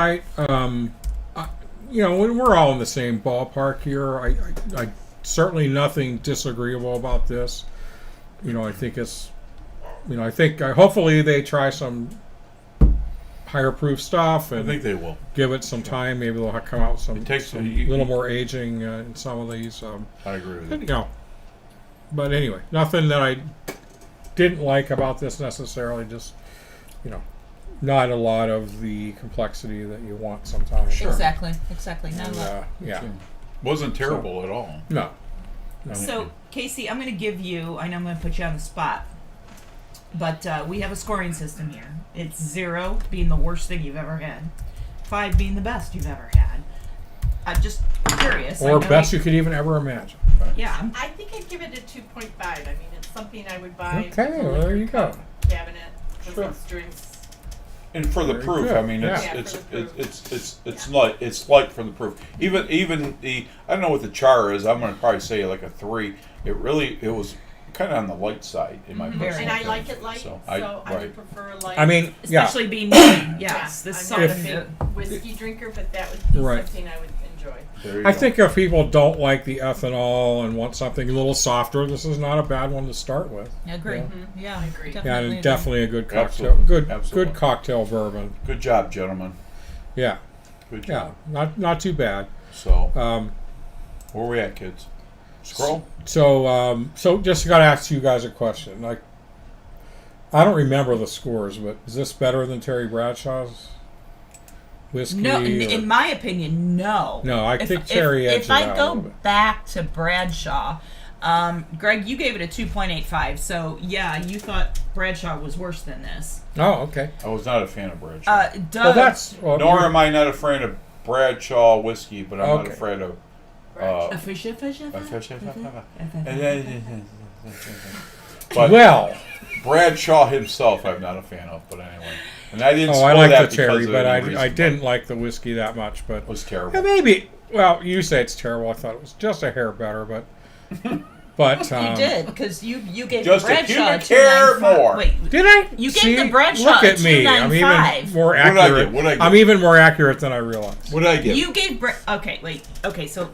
you know, when we're all in the same ballpark here, I certainly nothing disagreeable about this. You know, I think hopefully they try some higher proof stuff I and think they will. give it some time. Maybe they'll come out with some, It takes- some you- little more aging in some of these. I agree with You you. know, but anyway, nothing that I didn't like about this necessarily. Just, you know, not a lot of the complexity that you want sometimes. Sure. Exactly. Not a And, lot. yeah. Wasn't terrible at all. No. So, Casey, I'm going to give you, I know I'm going to put you on the spot, but we have a scoring system here. It's 0 being the worst thing you've ever had, 5 being the best you've ever had. I'm just curious. Or best you could even ever imagine. Yeah. I think I'd give it a 2.5. I mean, it's something I would buy. Okay, well, there you go. Cabinet with Sure. some strings. And for the Very proof, good. I mean, Yeah. Yeah, it's for the it's light. It's light for the proof. Even the I don't know what the char is. I'm going to probably say like a 3. It was kind of on the light side in my personal And I opinion. like it light, so I right. would prefer light. I mean, yeah. Especially being new. Yes, this is I'm not a something big that, whiskey drinker, but that would be Right. something I would enjoy. There you I go. think if people don't like the ethanol and want something a little softer, this is not a bad one to start with. I agree. Yeah. Yeah, I agree. Yeah, Definitely. and definitely a good cocktail. Absolutely. Absolutely. Good cocktail bourbon. Good job, gentlemen. Yeah, Good yeah, job. not too bad. So Um, where we at, kids? Scroll. so just got to ask you guys a question. Like, I don't remember the scores, but is this better than Terry Bradshaw's whiskey? No, or- in my opinion, no. No, I If- think Terry edged If it I out a go little bit. back to Bradshaw, Greg, you gave it a 2.85. So yeah, you thought Bradshaw was worse than this. Oh, okay. I was not a fan of Bradshaw. Doug, Well, that's Nor am I not a fan of Bradshaw whiskey, but I'm not Okay. afraid of. A fish. But well. Bradshaw himself, I'm not a fan of. But anyway, and I didn't. Oh, score I like that the Terry, because of but any reason, I didn't like the whiskey that much. But It was terrible. yeah, maybe. Well, you say it's terrible. I thought it was just a hair better, but you did because you gave Just a Bradshaw human a hair 2.95. more. Wait, Did I? You gave See? the Bradshaw Look a at me. I'm even 2.95. more What'd I accurate. get? What'd I get? I'm even more accurate than I realized. What did I give? you gave okay. Wait, okay. So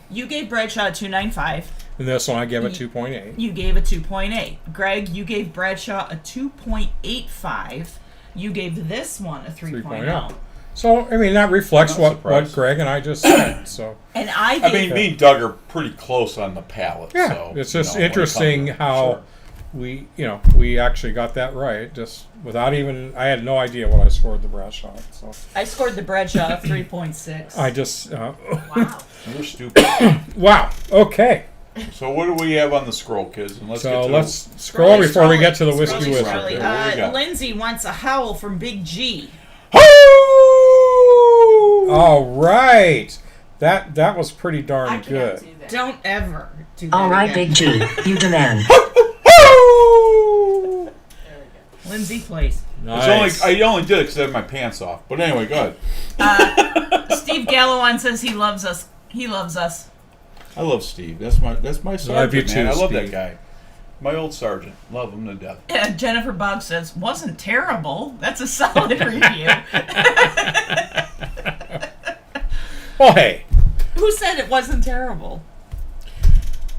you gave Bradshaw a 2.95. And this one I give it 2.8. You gave a 2.8. Greg, you gave Bradshaw a 2.85. You gave this one a 3.0. So I mean that reflects I'm not what surprised. Greg and I just said. So And I I gave mean, me and Doug are pretty close on the palate. yeah, so, it's you just know, when it comes interesting to- how we actually got that right just without even I had no idea what I scored the Bradshaw. So I scored the Bradshaw a 3.6. I just Wow. Sure. You're stupid. wow. Okay. So what do we have on the scroll, kids? And let's get to Let's scroll before we get to the Scrolling, whiskey scrolling, wizard. scrolling. Okay, what do we got? Lindsay wants a howl from Big G. All right. That was pretty I darn can't good. do that. Don't ever do that All right, again. Big G, you demand. There we go. Lindsay, please. Nice. I only did it because I had my pants off. But anyway, go ahead. Steve Gallowan says he loves us. He loves us. I love Steve. That's my sergeant, Love you man. too, I love Steve. that guy. My old sergeant. Love him to death. Yeah, Jennifer Boggs says, wasn't terrible. That's a solid review. Well, hey. Who said it wasn't terrible?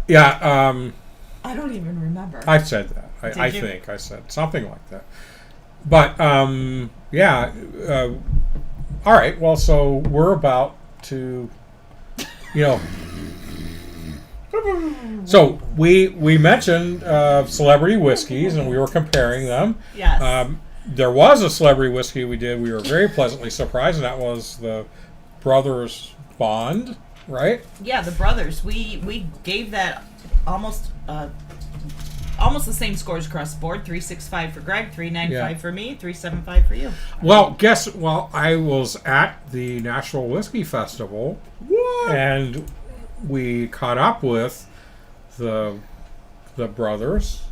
Yeah, I don't even remember. I said that. I you? think I said something like that. But yeah. All right. Well, so we're about to, you know. So we mentioned celebrity whiskeys, and we were comparing them. Yes. There was a celebrity whiskey we did. We were very pleasantly surprised, and that was the Brothers Bond, right? Yeah, the brothers. We gave that almost the same scores across the board. 365 for Greg, 395 Yeah. for me, 375 for you. Well, I was at the National Whiskey Festival, and we caught up with the brothers,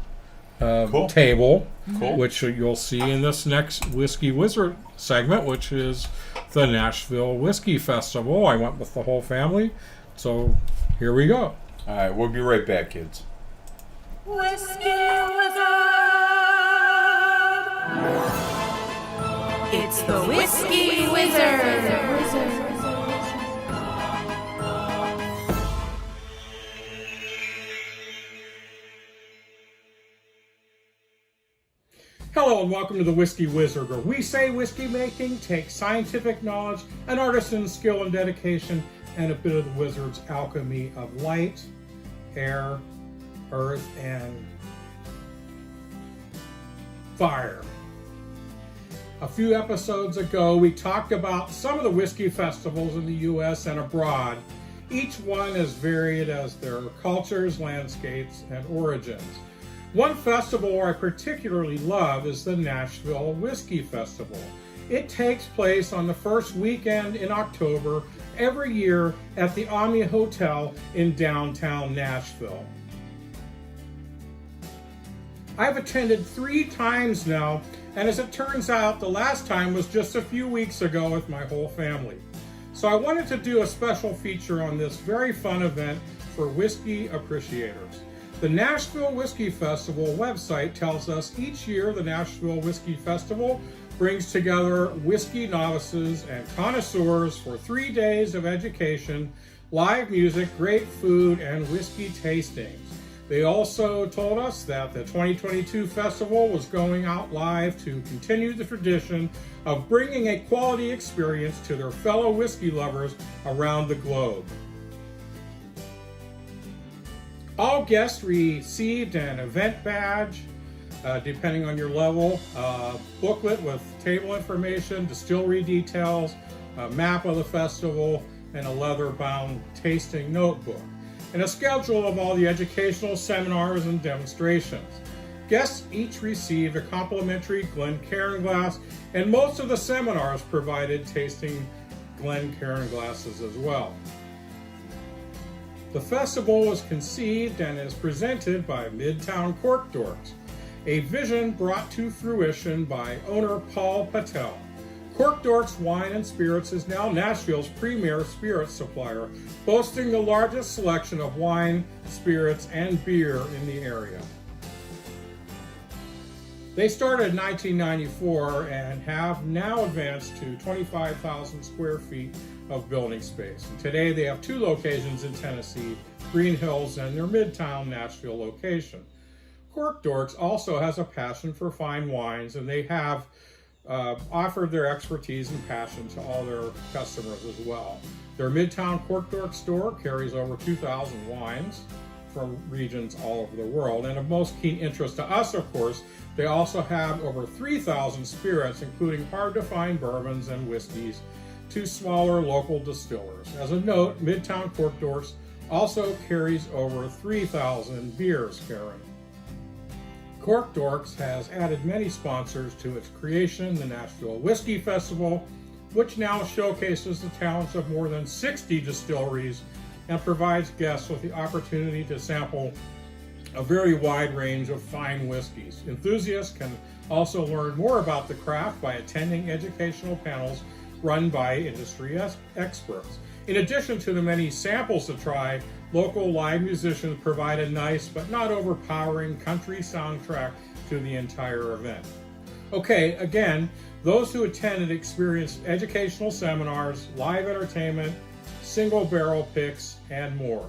Cool. table, Cool. which you'll see in this next Whiskey Wizard segment, which is the Nashville Whiskey Festival. I went with the whole family, so here we go. All right, we'll be right back, kids. Whiskey Wizard. It's the Whiskey Wizard. Hello and welcome to the Whiskey Wizard, where we say whiskey making takes scientific knowledge, an artisan's skill and dedication, and a bit of the wizard's alchemy of light, air, earth, and fire. A few episodes ago, we talked about some of the whiskey festivals in the U.S. and abroad, each one as varied as their cultures, landscapes, and origins. One festival I particularly love is the Nashville Whiskey Festival. It takes place on the first weekend in October every year at the Omni Hotel in downtown Nashville. I've attended 3 times now, and as it turns out, the last time was just a few weeks ago with my whole family. So I wanted to do a special feature on this very fun event for whiskey appreciators. The Nashville Whiskey Festival website tells us each year the Nashville Whiskey Festival brings together whiskey novices and connoisseurs for 3 days of education, live music, great food, and whiskey tastings. They also told us that the 2022 festival was going out live to continue the tradition of bringing a quality experience to their fellow whiskey lovers around the globe. All guests received an event badge, depending on your level, a booklet with table information, distillery details, a map of the festival, and a leather-bound tasting notebook, and a schedule of all the educational seminars and demonstrations. Guests each received a complimentary Glencairn glass, and most of the seminars provided tasting Glencairn glasses as well. The festival was conceived and is presented by Midtown Cork Dorks, a vision brought to fruition by owner Paul Patel. Cork Dorks Wine and Spirits is now Nashville's premier spirits supplier, boasting the largest selection of wine, spirits, and beer in the area. They started in 1994 and have now advanced to 25,000 square feet of building space. And today they have 2 locations in Tennessee, Green Hills and their Midtown Nashville location. Cork Dorks also has a passion for fine wines, and they have offered their expertise and passion to all their customers as well. Their Midtown Cork Dork store carries over 2,000 wines from regions all over the world, and of most keen interest to us, of course, they also have over 3,000 spirits, including hard-to-find bourbons and whiskeys, to smaller local distillers. As a note, Midtown Cork Dorks also carries over 3,000 beers, Karen. Cork Dorks has added many sponsors to its creation, the Nashville Whiskey Festival, which now showcases the talents of more than 60 distilleries and provides guests with the opportunity to sample a very wide range of fine whiskeys. Enthusiasts can also learn more about the craft by attending educational panels run by industry experts. In addition to the many samples to try, local live musicians provide a nice but not overpowering country soundtrack to the entire event. Okay, again, those who attended experienced educational seminars, live entertainment, single barrel picks, and more.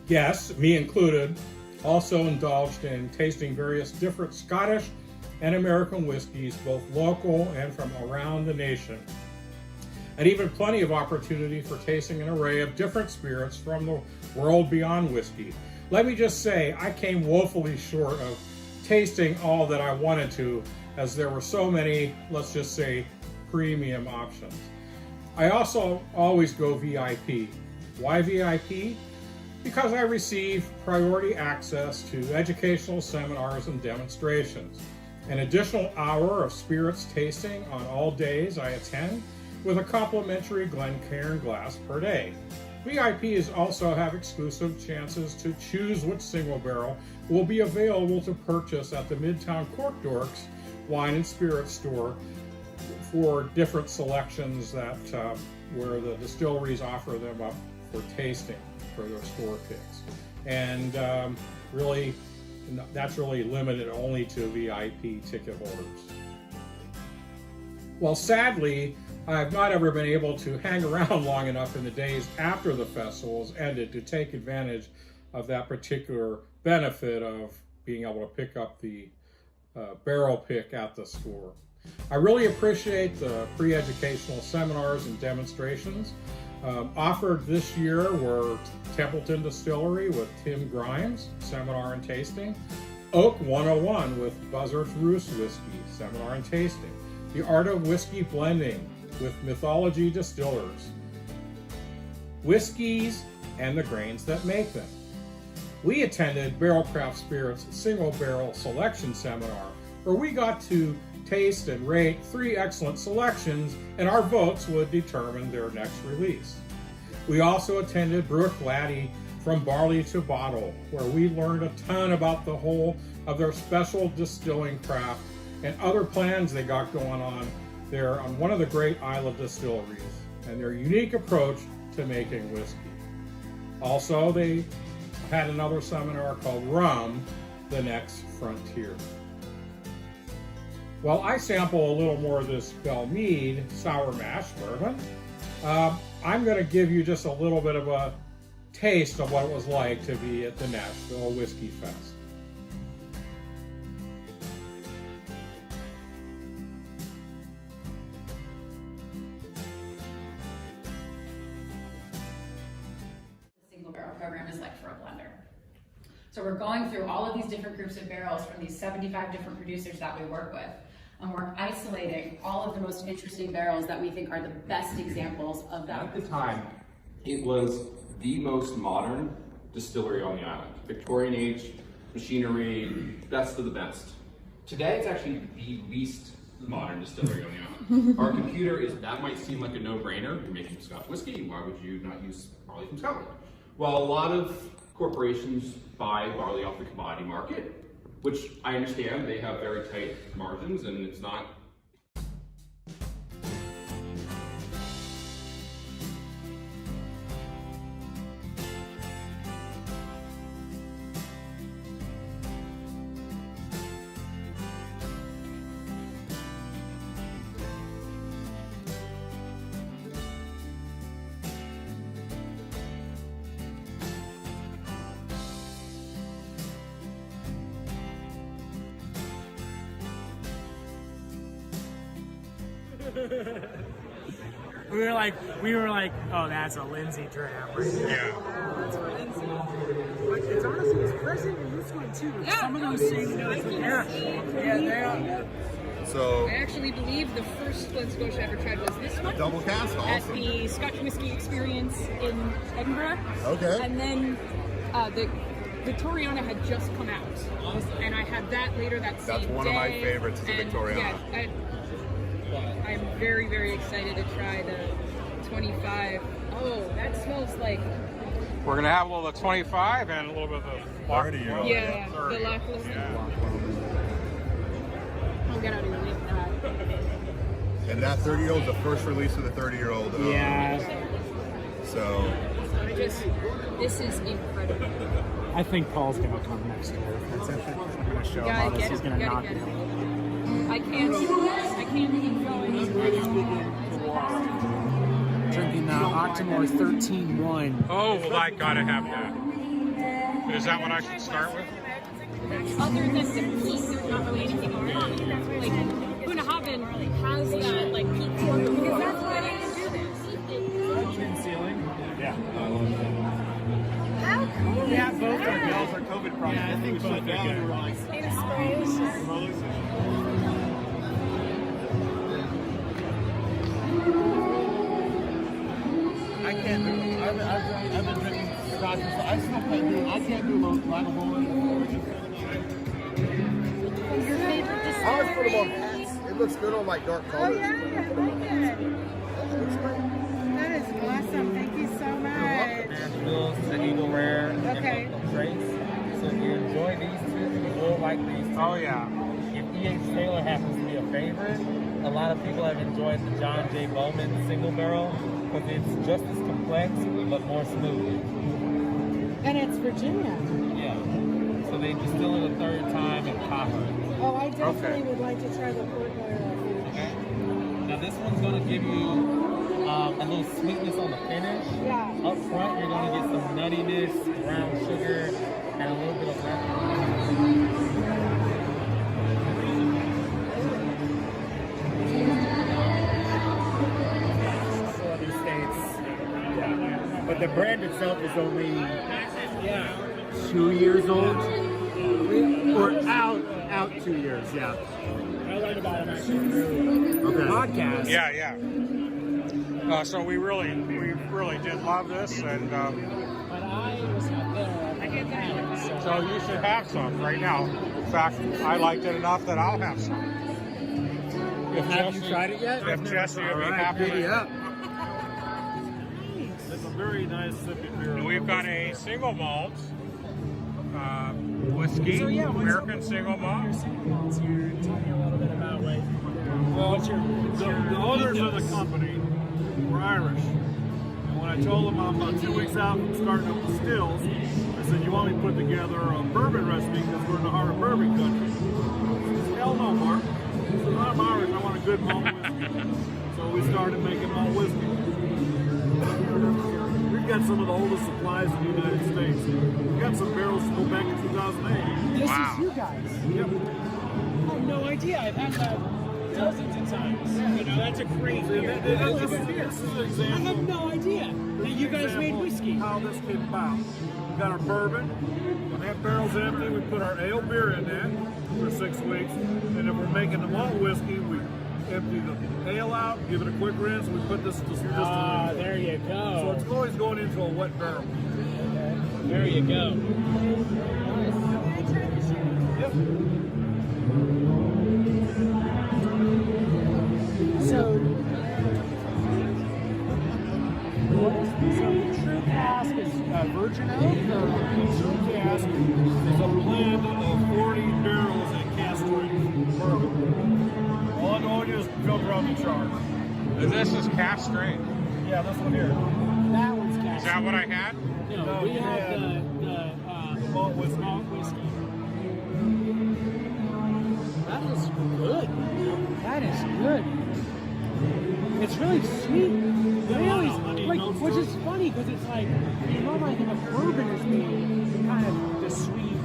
Guests, me included, also indulged in tasting various different Scottish and American whiskeys, both local and from around the nation, and even plenty of opportunity for tasting an array of different spirits from the world beyond whiskey. Let me just say, I came woefully short of tasting all that I wanted to, as there were so many, let's just say, premium options. I also always go VIP. Why VIP? Because I receive priority access to educational seminars and demonstrations, an additional hour of spirits tasting on all days I attend, with a complimentary Glencairn glass per day. VIPs also have exclusive chances to choose which single barrel will be available to purchase at the Midtown Cork Dorks Wine and Spirit store for different selections that where the distilleries offer them up for tasting for their store picks. And really, that's really limited only to VIP ticket holders. Well, sadly, I've not ever been able to hang around long enough in the days after the festival has ended to take advantage of that particular benefit of being able to pick up the barrel pick at the store. I really appreciate the pre-educational seminars and demonstrations. Offered this year were Templeton Distillery with Tim Grimes, seminar and tasting, Oak 101 with Buzzard's Roost Whiskey, seminar and tasting, The Art of Whiskey Blending with Mythology Distillers, Whiskeys and the Grains That Make Them. We attended Barrel Craft Spirits Single Barrel Selection Seminar, where we got to taste and rate 3 excellent selections, and our votes would determine their next release. We also attended Brewick Laddie From Barley to Bottle, where we learned a ton about the whole of their special distilling craft and other plans they got going on there on one of the great Isle distilleries and their unique approach to making whiskey. Also, they had another seminar called Rum, the Next Frontier. Well, I sample a little more of this Bell Mead sour mash bourbon. I'm going to give you just a little bit of a taste of what it was like to be at the Nashville Whiskey Fest. Single barrel program is like for a blender. So we're going through all of these different groups of barrels from these 75 different producers that we work with, and we're isolating all of the most interesting barrels that we think are the best examples of that. At the time, it was the most modern distillery on the island. Victorian age, machinery, best of the best. Today, it's actually the least modern distillery on the island. Our computer is, that might seem like a no-brainer. You're making Scotch whiskey, why would you not use barley from Scotland? Well, a lot of corporations buy barley off the commodity market, which I understand they have very tight margins and it's not. We were like, oh, that's a Lindsay dram. Right? Yeah. That's a Lindsay. But it's honestly, it's present in this one too. Yeah, some of those same notes. Yeah, they are. So I actually believe the first Glen Scotia I ever tried was this one. Double cast, awesome. At the Scotch Whiskey Experience in Edinburgh. Okay. And then the Victoriana had just come out. Awesome. And I had that later that same day. That's one of my favorites, is the Victoriana. Yeah, I'm very, very excited to try the 25. Oh, that smells like... We're going to have a little of the 25 and a little bit of the 30-year-old. Yeah, the lackluster. I'll get out of your way for that. And that 30-year-old is the first release of the 30-year-old. Yeah. So... This is incredible. I think Paul's going to come next year. That's it. I'm going to show him how this is going to knock it. I can't keep going. Drinking Octomore 13-1. Oh, well, I gotta have that. Is that what I should start with? Other than the peak, there's not really anything on it. Like, Bunnahabhain has that, like, peak form, because that's why they can do this. Chin ceiling? Yeah. How cool Yeah, is both that? our gals are COVID products. I think both are like Inspiration. I can't do it. I've been drinking Scotch. I still can't do it. I can't do Lagavulin. Your favorite distillery? I always put them on hats. It looks good on like dark colors. Oh yeah, I like it. That is awesome. Thank you so much. Bills to Eagle Rare Okay. and the traits. So if you enjoy these two, you will like these two. Oh yeah. If E.H. Taylor happens to be a favorite, a lot of people have enjoyed the John J. Bowman single barrel because it's just as complex but more smooth. And it's Virginia. Yeah. So they distill it a third time in copper. Oh, I definitely would like to try the Port Royal. Okay. Now this one's going to give you a little sweetness on the finish. Yeah. Up front, you're going to get some nuttiness, brown sugar, and a little bit of lemon. Southern states. Yeah. But the brand itself is only 2 years old. Or out 2 years, yeah. I learned about it actually through podcast. Yeah. So we really did love this, and But I was not there. I get that. so you should have some right now. In fact, I liked it enough that I'll have some. Have you tried it yet? If Jesse would be All right, happy. giddy up. It's a very nice sippy beer. We've got a single malt whiskey, American single malt. Tell me a little bit about what's your The owners of the company were Irish. And when I told them I'm about 2 weeks out from starting up the stills, I said, you want me to put together a bourbon recipe because we're in the heart of bourbon country? He said, hell no, Mark. I said, I'm Irish, I want a good malt whiskey. So we started making malt whiskey. We've got some of the oldest supplies in the United States. We got some barrels that go back in 2008. This is you guys. Yep. I have no idea. I've had that dozens of times. You know, that's a great beer. This is an I example. have no idea that you guys made whiskey. How this came about. We got our bourbon. When that barrel's empty, we put our ale beer in that for 6 weeks. And if we're making the malt whiskey, we empty the ale out, give it a quick rinse, and we put this There you So go. it's always going into a wet barrel. There you go. Yep. So the true cask is virgin oak, or True cask is a blend of 40 barrels at cask strength bourbon. All I know is filter out the char. And this is cast strength. Yeah, this one here. that one's cask. Is that what I had? No, we have the malt whiskey. Malt whiskey. That is good. That is good. It's really sweet. Really, like, which is funny because it's like, you normally think of bourbon as being kind of the sweet,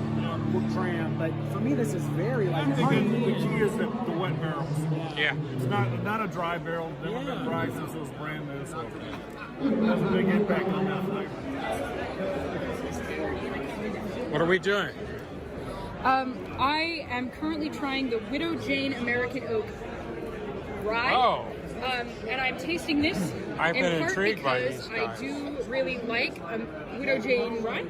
dram, but for me this is very like I think honey. the key is the wet barrels. Yeah. It's not a dry barrel. Never been dry since it was brand new. So it has a big impact on that flavor. What are we doing? I am currently trying the Widow Jane American Oak Rye. Oh. And I'm tasting this I've in been part intrigued by because these I guys. do really like Widow Jane Rye,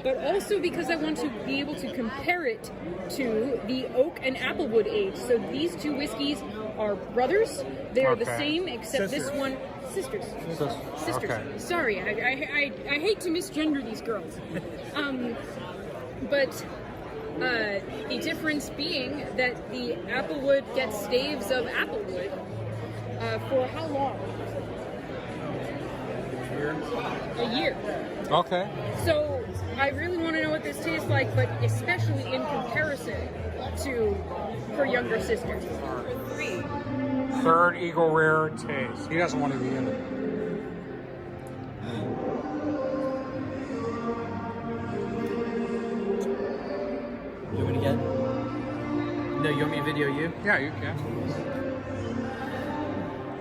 but also because I want to be able to compare it to the oak and applewood age. So these two whiskeys are brothers. They're the Okay. same, except Sisters. this one sisters. Sisters. Okay. Sorry, I hate to misgender these girls. But the difference being that the applewood gets staves of applewood for how long? A year. Okay. So I really want to know what this tastes like, but especially in comparison to her younger sister. Third Eagle Rare taste. He doesn't want to be in it. You want me to get? No, you want me to video you? Yeah, you can.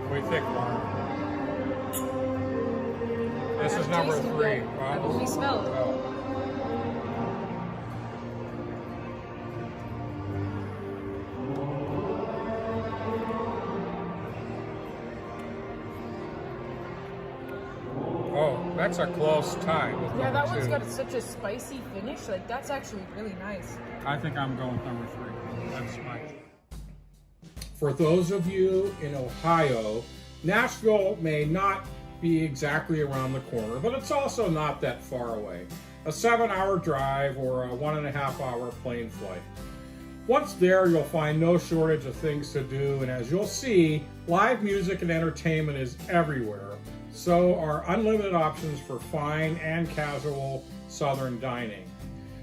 What do you think, Lauren? This is number 3. How can we smell it? Oh, that's a close tie. With Yeah, that number one's 2. got such a spicy finish. Like, that's actually really nice. I think I'm going with number 3. That's my. For those of you in Ohio, Nashville may not be exactly around the corner, but it's also not that far away. A 7-hour drive or a 1.5-hour plane flight. Once there, you'll find no shortage of things to do, and as you'll see, live music and entertainment is everywhere. So are unlimited options for fine and casual Southern dining.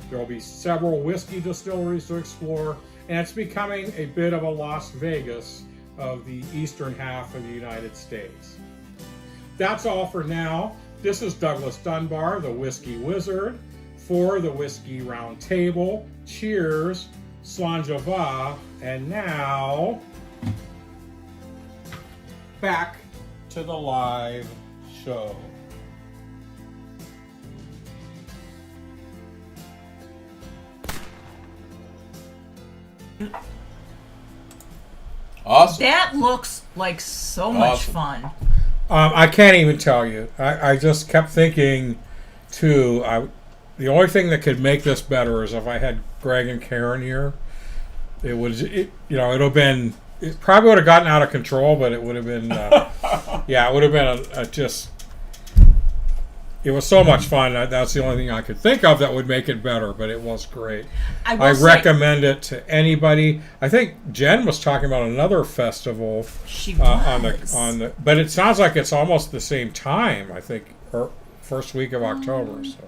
There will be several whiskey distilleries to explore, and it's becoming a bit of a Las Vegas of the eastern half of the United States. That's all for now. This is Douglas Dunbar, the Whiskey Wizard, for the Whiskey Round Table. Cheers, Slanjava, and now back to the live show. Awesome. That looks like so much fun. I can't even tell you. I just kept thinking, too, the only thing that could make this better is if I had Greg and Karen here. It would have been, it probably would have gotten out of control, but it would have been, it would have been it was so much fun. That's the only thing I could think of that would make it better, but it was great. I recommend it to anybody. I think Jen was talking about another festival. She was. But it sounds like it's almost the same time, I think, or first week of October. So.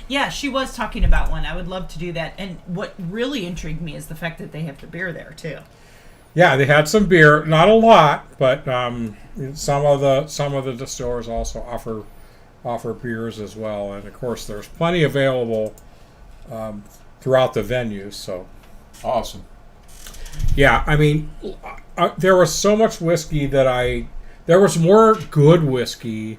Yeah, she was talking about one. I would love to do that. And what really intrigued me is the fact that they have the beer there, too. Yeah, they had some beer. Not a lot, but some of the distillers also offer beers as well, and of course there's plenty available throughout the venue. So awesome. Yeah, I mean, there was so much whiskey there was more good whiskey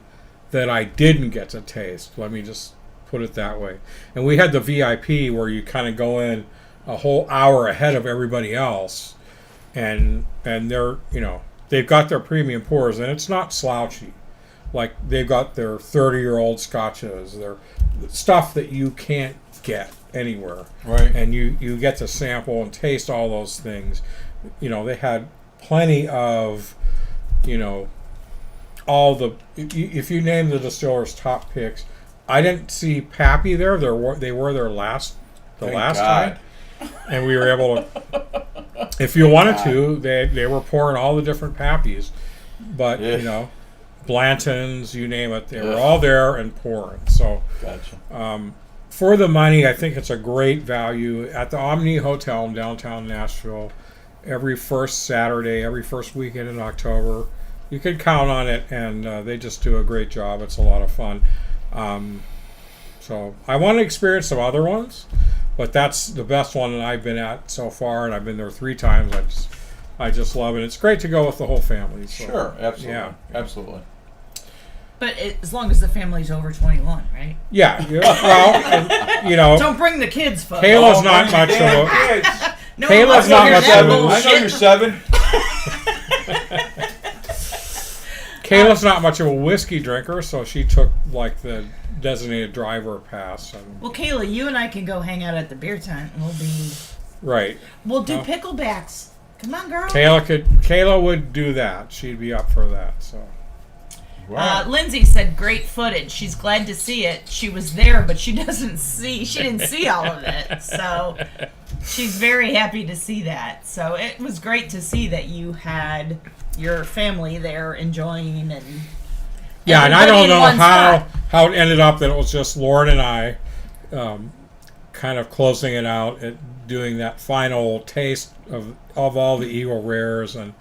that I didn't get to taste. Let me just put it that way. And we had the VIP where you kind of go in a whole hour ahead of everybody else, and they're they've got their premium pours, and it's not slouchy. Like, they've got their 30-year-old scotches, their stuff that you can't get anywhere. Right. And you get to sample and taste all those things. They had plenty of, all the... If you name the distiller's top picks, I didn't see Pappy there. They were there last time. And we were able to... If you wanted to, they were pouring all the different Pappies. But, Blantons, you name it, they were all there and pouring. So, gotcha. For the money, I think it's a great value at the Omni Hotel in downtown Nashville. Every first Saturday, every first weekend in October, you can count on it, and they just do a great job. It's a lot of fun. So I want to experience some other ones, but that's the best one that I've been at so far, and I've been there 3 times. I just love it. It's great to go with the whole family. So, sure, absolutely, yeah, absolutely. But as long as the family's over 21, right? Yeah. Well, don't bring the kids, folks. Kayla's not much of a. No, Kayla's not much of a. I know you're 7. Kayla's not much of a whiskey drinker, so she took like the designated driver pass. Well, Kayla, you and I can go hang out at the beer tent, and we'll be right. We'll do picklebacks. Come on, girl. Kayla would do that. She'd be up for that. So. Lindsay said, "Great footage. She's glad to see it. She was there, but she didn't see all of it. So she's very happy to see that. So it was great to see that you had your family there enjoying and and I don't know how it ended up that it was just Lauren and I, kind of closing it out and doing that final taste of all the Eagle Rares and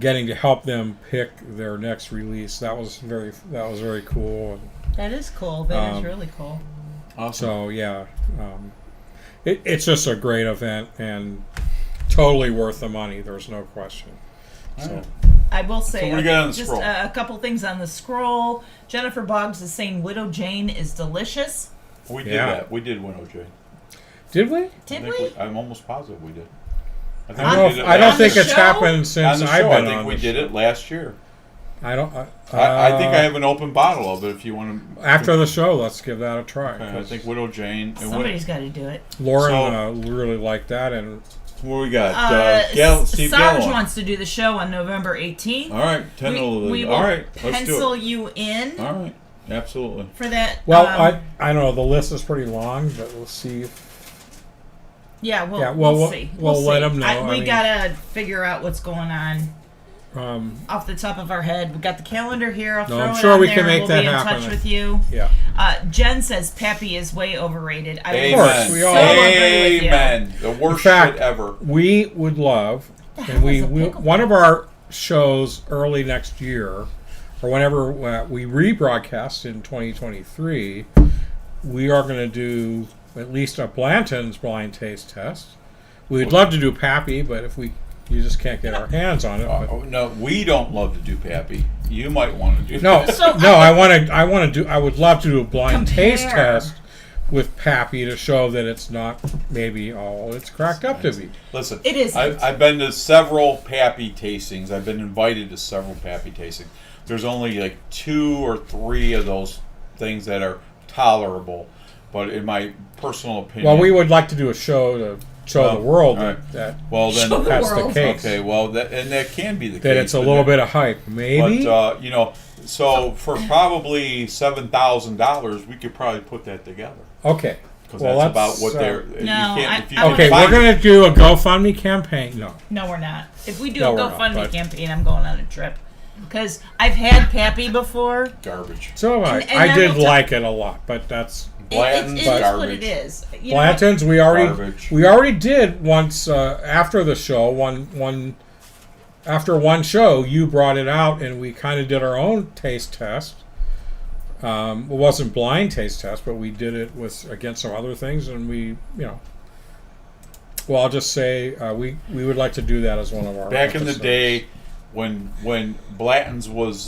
getting to help them pick their next release. That was very cool. That is cool. That is really cool. Awesome. So yeah, it's just a great event and totally worth the money. There's no question. So. I will say just a couple things on the scroll. Jennifer Boggs is saying Widow Jane is delicious. We did that. We did Widow Jane. Did we? I'm almost positive we did. I don't think it's happened since I've been on the show. I think we did it last year. I don't. I think I have an open bottle of it. If you want to. After the show, let's give that a try. Okay, I think Widow Jane. Somebody's got to do it. Lauren really liked that, and What we got? Steve Sarge Gallo. wants to do the show on November 18th. All right, We will all right, let's pencil do it. you in All right, absolutely. for that. Well, I don't know. The list is pretty long, but we'll see. Yeah, we'll, Yeah, we'll see. we'll let see. them know. We gotta figure out what's going on. Off the top of our head, we got the calendar here. I'll No, throw I'm it sure on we there. can make we'll that be in happen. touch with you. Yeah. Jen says Pappy is way overrated. I Amen. Of course, we all agree with you. Amen. The worst In fact, shit ever. We would love, and we one of our shows early next year, or whenever we rebroadcast in 2023, we are going to do at least a Blanton's blind taste test. We'd love to do Pappy, but if you just can't get our hands on it. No, we don't love to do Pappy. You might want to do. No, that. I would love to do a blind taste Compare. test with Pappy to show that it's not maybe all it's cracked up to be. Listen, It isn't. I've been to several Pappy tastings. I've been invited to several Pappy tastings. There's only like 2 or 3 of those things that are tolerable. But in my personal opinion, Well, we would like to do a show to show the world that well, then that's the case. Okay, well, that can be the case. That it's a little bit of hype, maybe. But so for probably $7,000, we could probably put that together. Okay. Because Well, that's about that's, what they're. No, you can't, if you Okay, can we're find going to do a GoFundMe campaign. No, we're not. If we do No, a we're not, GoFundMe but- campaign, I'm going on a trip. Because I've had Pappy before. Garbage. So have I. And I I did will tell- like it a lot, but that's Blanton's It is garbage. what it is. You know Blanton's. Garbage. We already did once after the show. After one show, you brought it out, and we kind of did our own taste test. It wasn't blind taste test, but we did it against some other things, and well, I'll just say we would like to do that as one of our Back in the episodes. day, when Blanton's was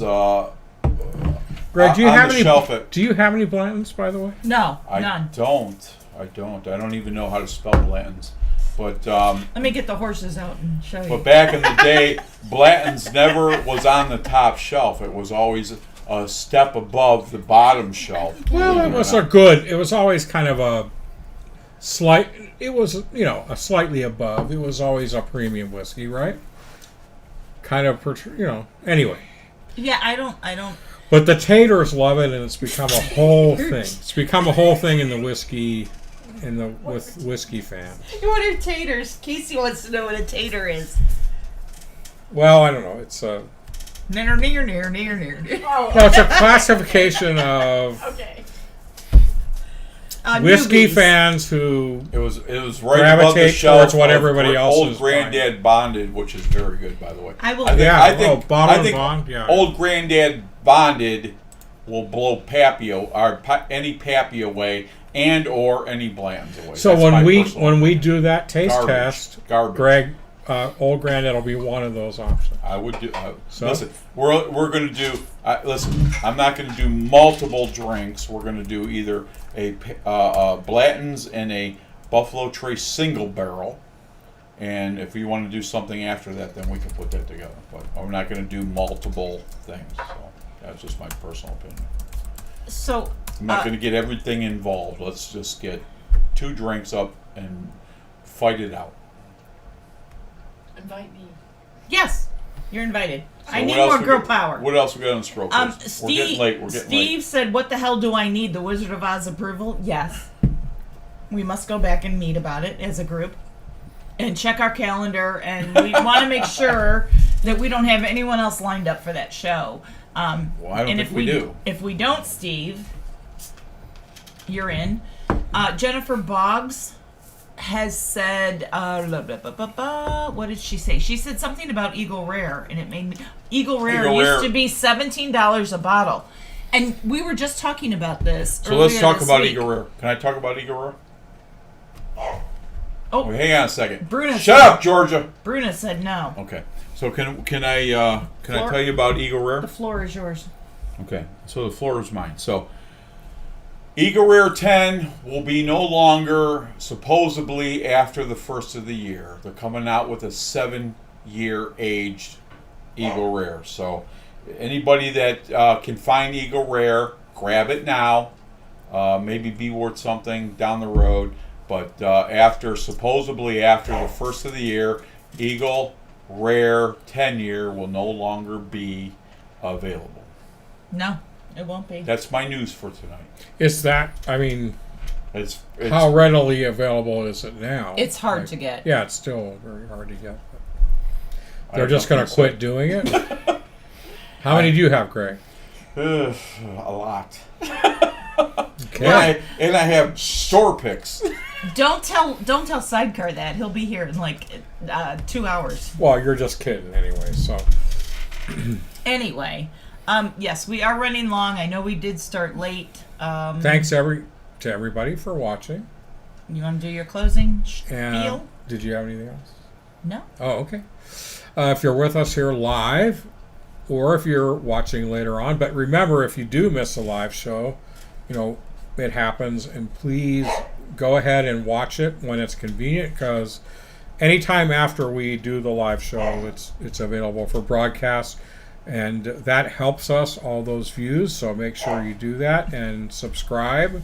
Greg, do you on have the any? shelf at, Do you have any Blantons, by the way? No, I none. don't. I don't even know how to spell Blanton's. But Let me get the horses out and show you. but back in the day, Blanton's never was on the top shelf. It was always a step above the bottom shelf. Well, it was it was always kind of a slight. It was a slightly above. It was always a premium whiskey, right? Kind of Anyway. Yeah, I don't. But the taters love it, and it's become a whole thing. It's become a whole thing in the whiskey, with whiskey fans. What are taters? Casey wants to know what a tater is. Well, I don't know. It's a Near. no, it's a classification of Okay. whiskey Newbies. fans who It was right above the gravitate shelf. towards what of everybody else Old is Granddad Bonded, which is very good, by the way. I will. Bottle and Bond, yeah. Old Granddad Bonded will blow Pappy any Pappy away, and or any Blanton's away. So That's my when personal we do that taste Garbage. test, Garbage. Greg, Old Granddad will be one of those options. I would do. So? Listen, we're going to do. Listen, I'm not going to do multiple drinks. We're going to do either a Blanton's and a Buffalo Trace single barrel, and if you want to do something after that, then we can put that together. But I'm not going to do multiple things. So that's just my personal opinion. So I'm not going to get everything involved. Let's just get 2 drinks up and fight it out. Invite me. Yes, you're invited. So I what need else more we girl got- power. What else we got on Stroke? We're getting Steve. late. We're getting Steve late. said, "What the hell do I need? The Wizard of Oz approval?" Yes. We must go back and meet about it as a group, and check our calendar. And we want to make sure that we don't have anyone else lined up for that show. Well, I don't and think if we do. If we don't, Steve, you're in. Jennifer Boggs has said, what did she say? She said something about Eagle Rare, and it made me. Eagle Rare used to be $17 a bottle, and we were just talking about this. So let's talk about week. Eagle Rare. Can I talk about Eagle Rare? Oh, hang on a second. Bruna Shut said, up, Georgia. Bruna said no. Okay. So can I tell you about Eagle Rare? The floor is yours. Okay. So the floor is mine. So Eagle Rare 10 will be no longer supposedly after the first of the year. They're coming out with a 7-year aged Eagle Rare. So anybody that can find Eagle Rare, grab it now. Maybe be worth something down the road. But supposedly after the first of the year, Eagle Rare 10-year will no longer be available. No, it won't be. That's my news for tonight. Is that, I mean, it's how readily available is it now? It's hard to get. Yeah, it's still very hard to get. I They're just going to think so. quit doing it? How many do you have, Greg? A lot. Okay. And I have store picks. Don't tell Sidecar that. He'll be here in like 2 hours. Well, you're just kidding anyway, so. Anyway, yes, we are running long. I know we did start late. Thanks to everybody for watching. You want to do your closing And spiel? did you have anything else? No. Oh, okay. If you're with us here live, or if you're watching later on, but remember, if you do miss a live show, it happens, and please go ahead and watch it when it's convenient, because anytime after we do the live show, it's available for broadcast, and that helps us, all those views, so make sure you do that, and subscribe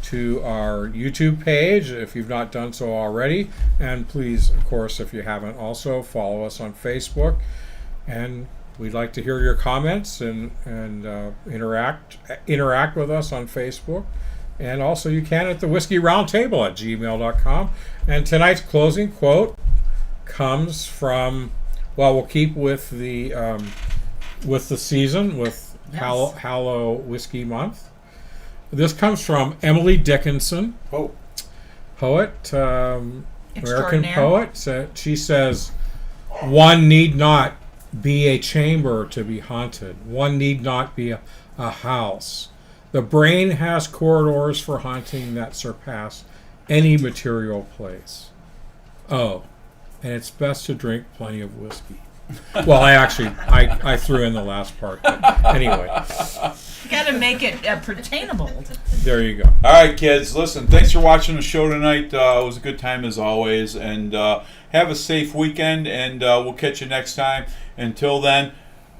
to our YouTube page if you've not done so already, and please, of course, if you haven't, also follow us on Facebook, and we'd like to hear your comments and interact with us on Facebook. And also you can at the Whiskey Roundtable at gmail.com. And tonight's closing quote comes from, well, we'll keep with the season, with Hallow Whiskey Month. This comes from Emily Dickinson, poet, American poet. She says, "One need not be a chamber to be haunted. One need not be a house. The brain has corridors for haunting that surpass any material place. Oh, and it's best to drink plenty of whiskey." Well, I threw in the last part, but anyway. You got to make it pertainable. There you go. All right, kids. Listen, thanks for watching the show tonight. It was a good time as always, and have a safe weekend. And we'll catch you next time. Until then,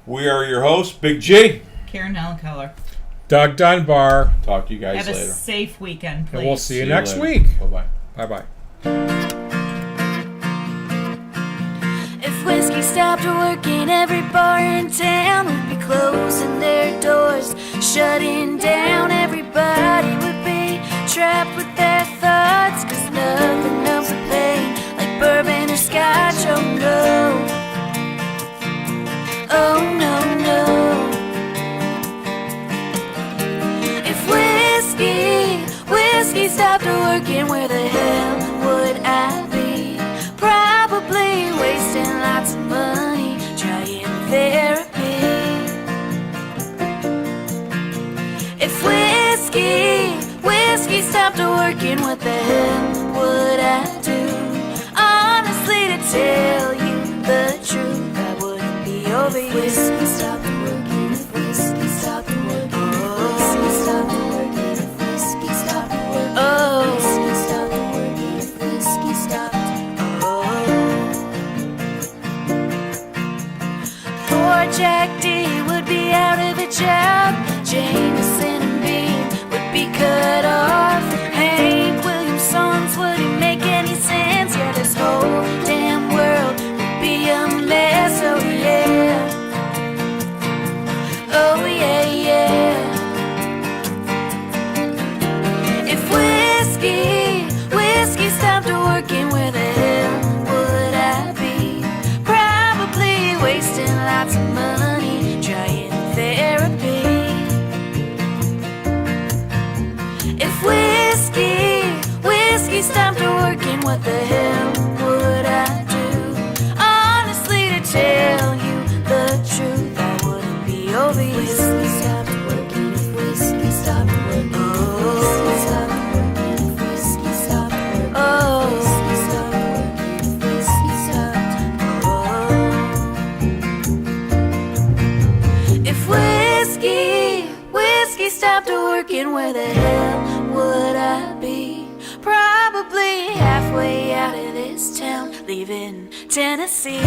we are your hosts, Big G, Karen Keller, Doug Dunbar. Talk to you guys later. later. Have a safe weekend, please. And we'll see you next week. Bye-bye. Bye-bye. If whiskey stopped working, every bar in town would be closing their doors, shutting down. Everybody would be trapped with their thoughts, 'cause nothing numbs the pain like bourbon or scotch. Oh no, oh no, no. If whiskey stopped working, where the hell would I be? Probably wasting lots of money trying therapy. If whiskey stopped working, what the hell would I do? Honestly, to tell you the truth, I wouldn't be over you. If whiskey stopped working, if whiskey stopped working, if whiskey stopped working, if whiskey stopped working, oh, whiskey stopped working, if whiskey stopped. Poor Jack D would be out of a job. Jameson and Bean would be cut off. Hank Williams songs wouldn't make any sense. Yeah, this whole damn world would be a mess. Oh yeah, oh yeah, yeah. If whiskey stopped working, where the hell would I be? Probably wasting lots of money trying therapy. If whiskey stopped working, what the hell would I do? Honestly, to tell you the truth, I wouldn't be over you. If whiskey stopped working, if whiskey stopped working, if whiskey stopped working, if whiskey stopped working, oh, whiskey stopped working, if whiskey stopped, oh. If whiskey stopped working, where the hell would I be? Probably halfway out of this town, leaving Tennessee.